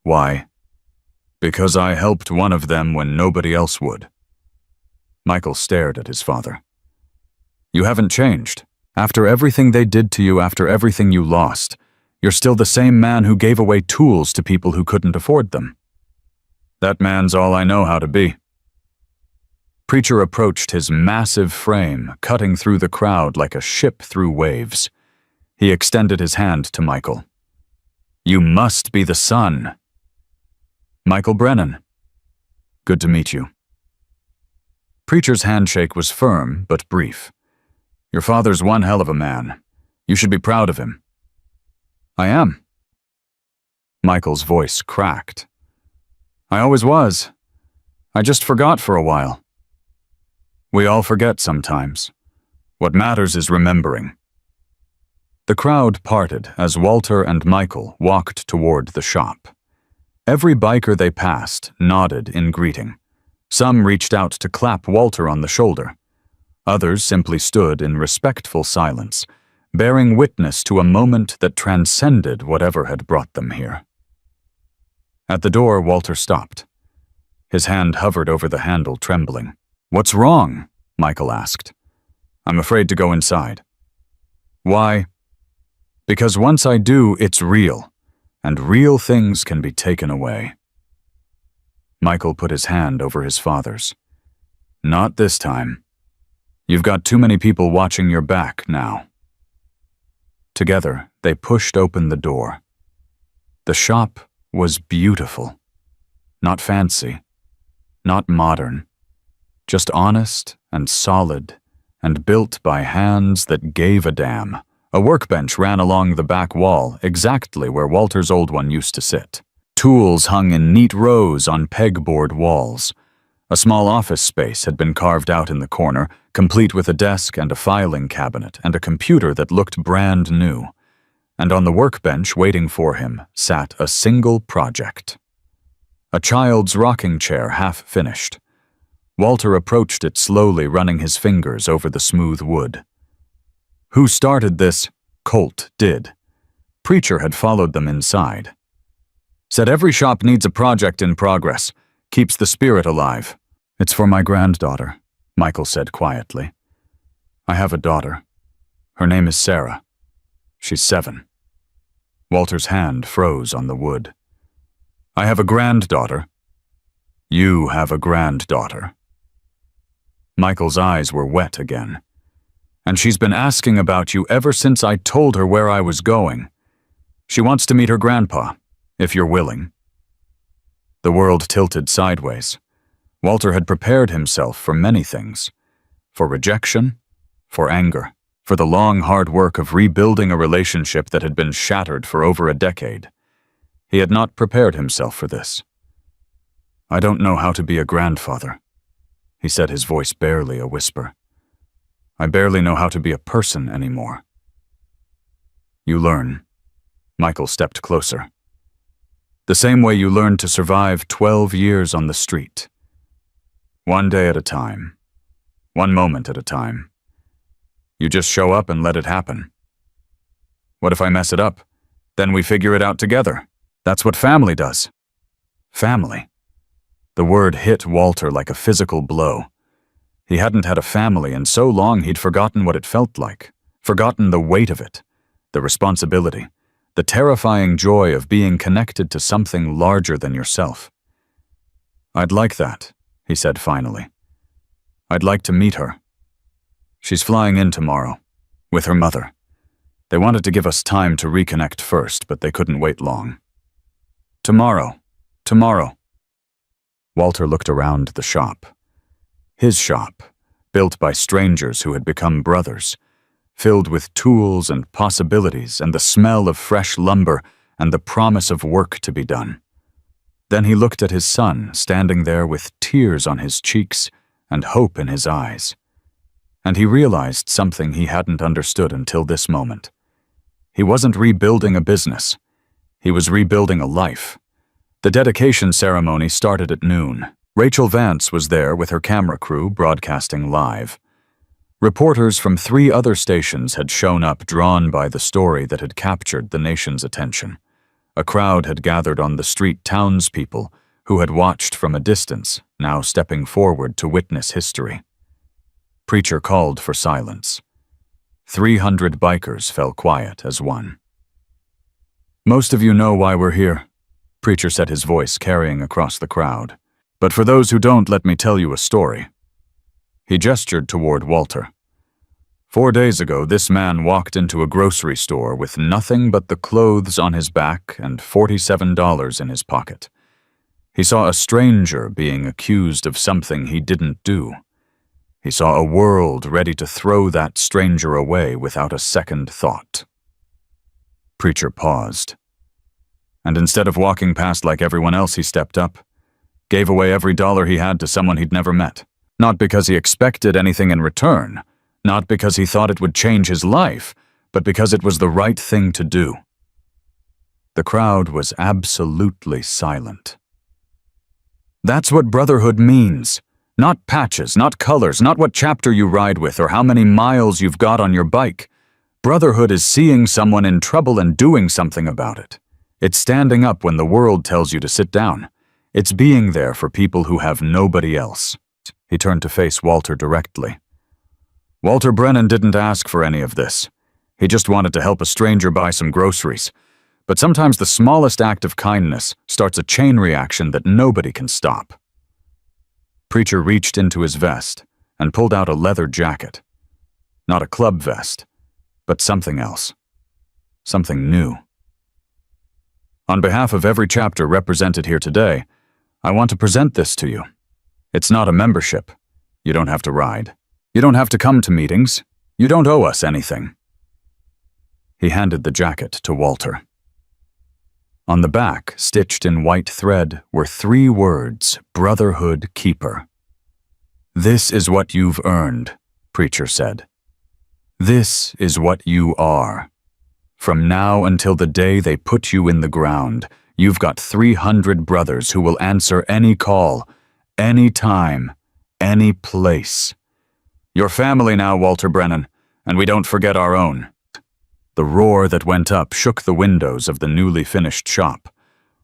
Why? Because I helped one of them when nobody else would. Michael stared at his father. "You haven't changed. After everything they did to you, after everything you lost, you're still the same man who gave away tools to people who couldn't afford them." "That man's all I know how to be." Preacher approached his massive frame, cutting through the crowd like a ship through waves. He extended his hand to Michael. "You must be the son." "Michael Brennan." "Good to meet you." Preacher's handshake was firm but brief. "Your father's one hell of a man. You should be proud of him." "I am." Michael's voice cracked. "I always was. I just forgot for a while." "We all forget sometimes. What matters is remembering." The crowd parted as Walter and Michael walked toward the shop. Every biker they passed nodded in greeting. Some reached out to clap Walter on the shoulder. Others simply stood in respectful silence, bearing witness to a moment that transcended whatever had brought them here. At the door, Walter stopped. His hand hovered over the handle, trembling. "What's wrong?" Michael asked. "I'm afraid to go inside." "Why?" "Because once I do, it's real, and real things can be taken away." Michael put his hand over his father's. "Not this time. You've got too many people watching your back now." Together, they pushed open the door. The shop was beautiful. Not fancy, not modern, just honest and solid and built by hands that gave a damn. A workbench ran along the back wall, exactly where Walter's old one used to sit. Tools hung in neat rows on pegboard walls. A small office space had been carved out in the corner, complete with a desk and a filing cabinet and a computer that looked brand new. And on the workbench waiting for him sat a single project. A child's rocking chair, half finished. Walter approached it slowly, running his fingers over the smooth wood. Who started this? Colt did. Preacher had followed them inside. Said every shop needs a project in progress. Keeps the spirit alive. "It's for my granddaughter," Michael said quietly. "I have a daughter. Her name is Sarah. She's 7. Walter's hand froze on the wood. "I have a granddaughter." "You have a granddaughter." Michael's eyes were wet again. "And she's been asking about you ever since I told her where I was going. She wants to meet her grandpa, if you're willing." The world tilted sideways. Walter had prepared himself for many things. For rejection, for anger, for the long, hard work of rebuilding a relationship that had been shattered for over a decade. He had not prepared himself for this. "I don't know how to be a grandfather," he said, his voice barely a whisper. "I barely know how to be a person anymore." "You learn." Michael stepped closer. "The same way you learned to survive 12 years on the street. One day at a time. One moment at a time. You just show up and let it happen. What if I mess it up? Then we figure it out together. That's what family does." Family. The word hit Walter like a physical blow. He hadn't had a family in so long he'd forgotten what it felt like, forgotten the weight of it, the responsibility, the terrifying joy of being connected to something larger than yourself. "I'd like that," he said finally. "I'd like to meet her. She's flying in tomorrow, with her mother. They wanted to give us time to reconnect first, but they couldn't wait long. Tomorrow. Walter looked around the shop. His shop, built by strangers who had become brothers, filled with tools and possibilities and the smell of fresh lumber and the promise of work to be done. Then he looked at his son, standing there with tears on his cheeks and hope in his eyes. And he realized something he hadn't understood until this moment. He wasn't rebuilding a business. He was rebuilding a life. The dedication ceremony started at noon. Rachel Vance was there with her camera crew broadcasting live. Reporters from 3 other stations had shown up, drawn by the story that had captured the nation's attention. A crowd had gathered on the street, townspeople who had watched from a distance, now stepping forward to witness history. Preacher called for silence. 300 bikers fell quiet as one. "Most of you know why we're here," Preacher said, his voice carrying across the crowd. "But for those who don't, let me tell you a story." He gestured toward Walter. 4 days ago, this man walked into a grocery store with nothing but the clothes on his back and $47 in his pocket. He saw a stranger being accused of something he didn't do. He saw a world ready to throw that stranger away without a second thought. Preacher paused. And instead of walking past like everyone else, he stepped up, gave away every dollar he had to someone he'd never met. Not because he expected anything in return, not because he thought it would change his life, but because it was the right thing to do. The crowd was absolutely silent. That's what brotherhood means. Not patches, not colors, not what chapter you ride with or how many miles you've got on your bike. Brotherhood is seeing someone in trouble and doing something about it. It's standing up when the world tells you to sit down. It's being there for people who have nobody else. He turned to face Walter directly. Walter Brennan didn't ask for any of this. He just wanted to help a stranger buy some groceries. But sometimes the smallest act of kindness starts a chain reaction that nobody can stop. Preacher reached into his vest and pulled out a leather jacket. Not a club vest, but something else. Something new. On behalf of every chapter represented here today, I want to present this to you. It's not a membership. You don't have to ride. You don't have to come to meetings. You don't owe us anything. He handed the jacket to Walter. On the back, stitched in white thread, were 3 words, Brotherhood Keeper. "This is what you've earned," Preacher said. "This is what you are. From now until the day they put you in the ground, you've got 300 brothers who will answer any call, any time, any place. You're family now, Walter Brennan, and we don't forget our own." The roar that went up shook the windows of the newly finished shop.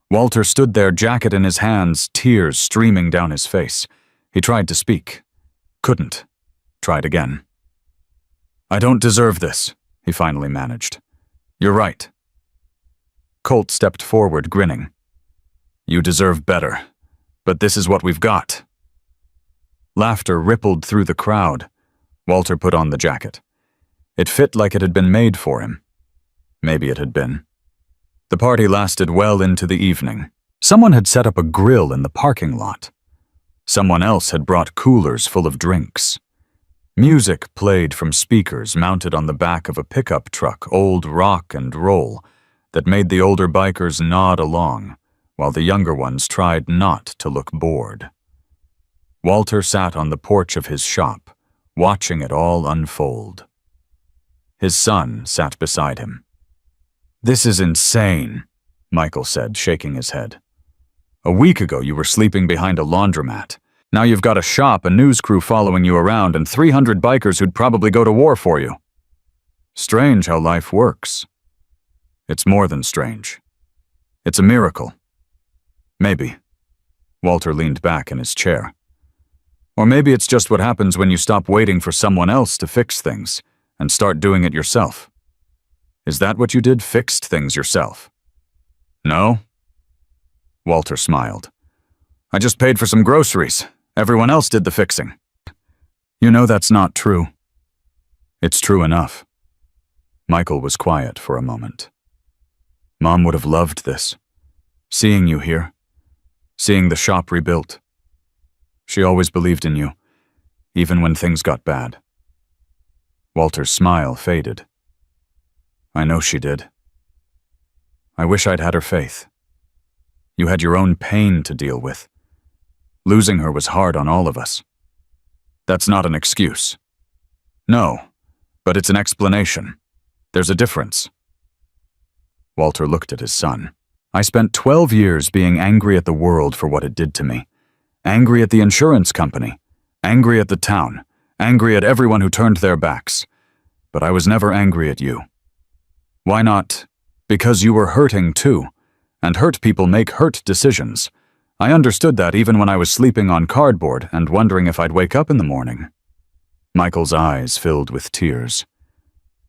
Walter stood there, jacket in his hands, tears streaming down his face. He tried to speak. Couldn't. Tried again. "I don't deserve this," he finally managed. "You're right." Colt stepped forward, grinning. "You deserve better, but this is what we've got." Laughter rippled through the crowd. Walter put on the jacket. It fit like it had been made for him. Maybe it had been. The party lasted well into the evening. Someone had set up a grill in the parking lot. Someone else had brought coolers full of drinks. Music played from speakers mounted on the back of a pickup truck, old rock and roll, that made the older bikers nod along, while the younger ones tried not to look bored. Walter sat on the porch of his shop, watching it all unfold. His son sat beside him. "This is insane," Michael said, shaking his head. "A week ago you were sleeping behind a laundromat. Now you've got a shop, a news crew following you around, and 300 bikers who'd probably go to war for you. Strange how life works." "It's more than strange. It's a miracle." "Maybe." Walter leaned back in his chair. "Or maybe it's just what happens when you stop waiting for someone else to fix things and start doing it yourself." "Is that what you did, fixed things yourself?" "No." Walter smiled. "I just paid for some groceries. Everyone else did the fixing." "You know that's not true." "It's true enough." Michael was quiet for a moment. "Mom would have loved this. Seeing you here. Seeing the shop rebuilt. She always believed in you, even when things got bad." Walter's smile faded. "I know she did. I wish I'd had her faith. You had your own pain to deal with. Losing her was hard on all of us. That's not an excuse." "No, but it's an explanation. There's a difference." Walter looked at his son. "I spent 12 years being angry at the world for what it did to me. Angry at the insurance company. Angry at the town. Angry at everyone who turned their backs. But I was never angry at you. Why not? Because you were hurting too, and hurt people make hurt decisions. I understood that even when I was sleeping on cardboard and wondering if I'd wake up in the morning." Michael's eyes filled with tears.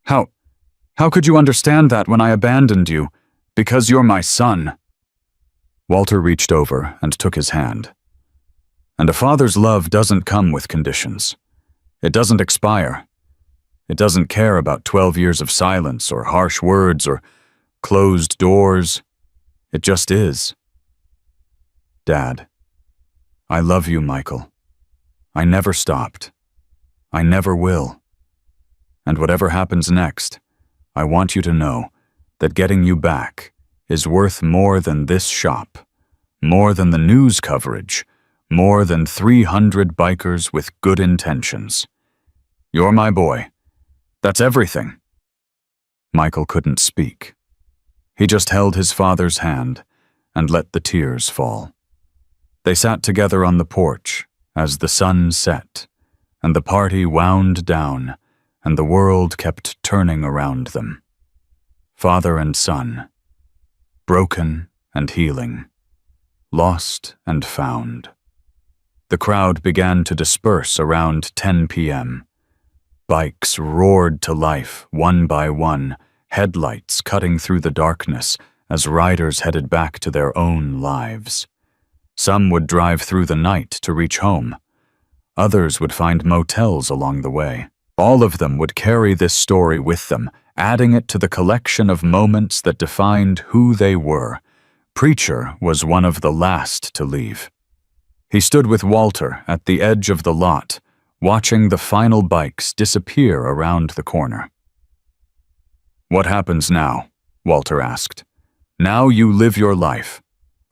How could you understand that when I abandoned you? Because you're my son." Walter reached over and took his hand. "And a father's love doesn't come with conditions. It doesn't expire. It doesn't care about 12 years of silence or harsh words or closed doors. It just is." "Dad, I love you, Michael. I never stopped. I never will. And whatever happens next, I want you to know that getting you back is worth more than this shop, more than the news coverage, more than 300 bikers with good intentions. You're my boy. That's everything." Michael couldn't speak. He just held his father's hand and let the tears fall. They sat together on the porch as the sun set, and the party wound down, and the world kept turning around them. Father and son, broken and healing, lost and found. The crowd began to disperse around 10 p.m. Bikes roared to life one by one, headlights cutting through the darkness as riders headed back to their own lives. Some would drive through the night to reach home. Others would find motels along the way. All of them would carry this story with them, adding it to the collection of moments that defined who they were. Preacher was one of the last to leave. He stood with Walter at the edge of the lot, watching the final bikes disappear around the corner. "What happens now?" Walter asked. "Now you live your life.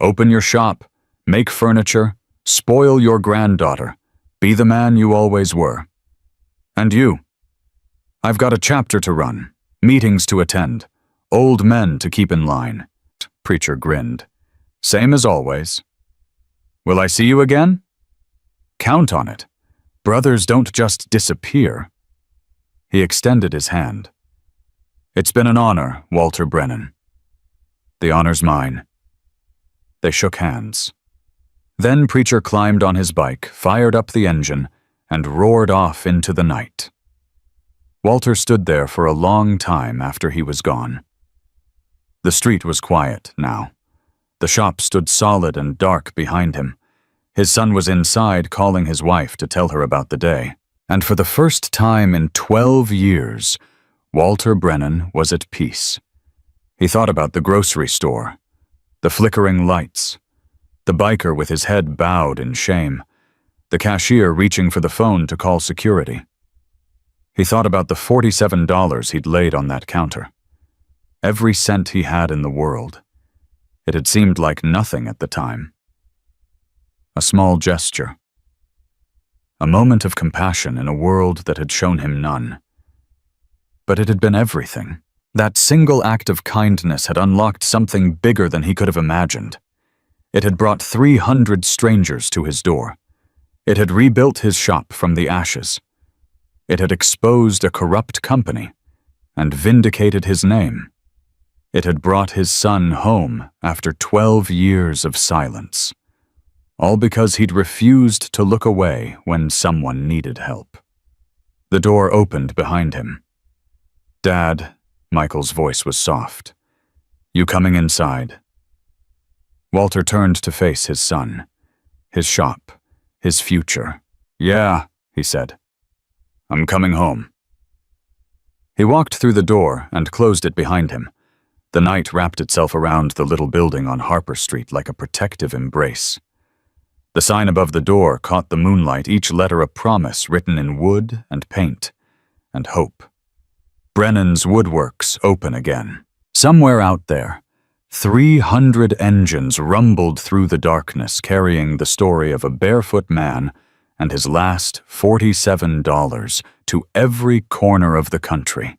Open your shop, make furniture, spoil your granddaughter, be the man you always were. And you? I've got a chapter to run, meetings to attend, old men to keep in line." Preacher grinned. "Same as always. Will I see you again?" "Count on it. Brothers don't just disappear." He extended his hand. "It's been an honor, Walter Brennan." "The honor's mine." They shook hands. Then Preacher climbed on his bike, fired up the engine, and roared off into the night. Walter stood there for a long time after he was gone. The street was quiet now. The shop stood solid and dark behind him. His son was inside calling his wife to tell her about the day. And for the first time in 12 years, Walter Brennan was at peace. He thought about the grocery store, the flickering lights, the biker with his head bowed in shame, the cashier reaching for the phone to call security. He thought about the $47 he'd laid on that counter. Every cent he had in the world. It had seemed like nothing at the time. A small gesture. A moment of compassion in a world that had shown him none. But it had been everything. That single act of kindness had unlocked something bigger than he could have imagined. It had brought 300 strangers to his door. It had rebuilt his shop from the ashes. It had exposed a corrupt company and vindicated his name. It had brought his son home after 12 years of silence. All because he'd refused to look away when someone needed help. The door opened behind him. "Dad," Michael's voice was soft. "You coming inside?" Walter turned to face his son, his shop, his future. "Yeah," he said. "I'm coming home." He walked through the door and closed it behind him. The night wrapped itself around the little building on Harper Street like a protective embrace. The sign above the door caught the moonlight, each letter a promise written in wood and paint, and hope. Brennan's Woodworks open again. Somewhere out there, 300 engines rumbled through the darkness, carrying the story of a barefoot man and his last $47 to every corner of the country.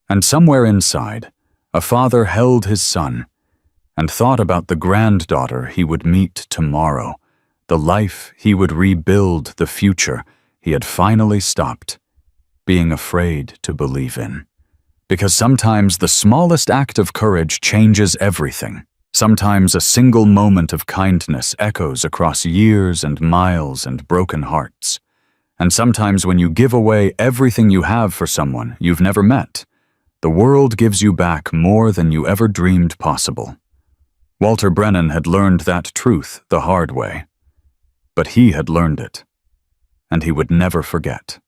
And somewhere inside, a father held his son and thought about the granddaughter he would meet tomorrow, the life he would rebuild, the future he had finally stopped being afraid to believe in. Because sometimes the smallest act of courage changes everything. Sometimes a single moment of kindness echoes across years and miles and broken hearts. And sometimes when you give away everything you have for someone you've never met, the world gives you back more than you ever dreamed possible. Walter Brennan had learned that truth the hard way. But he had learned it, and he would never forget.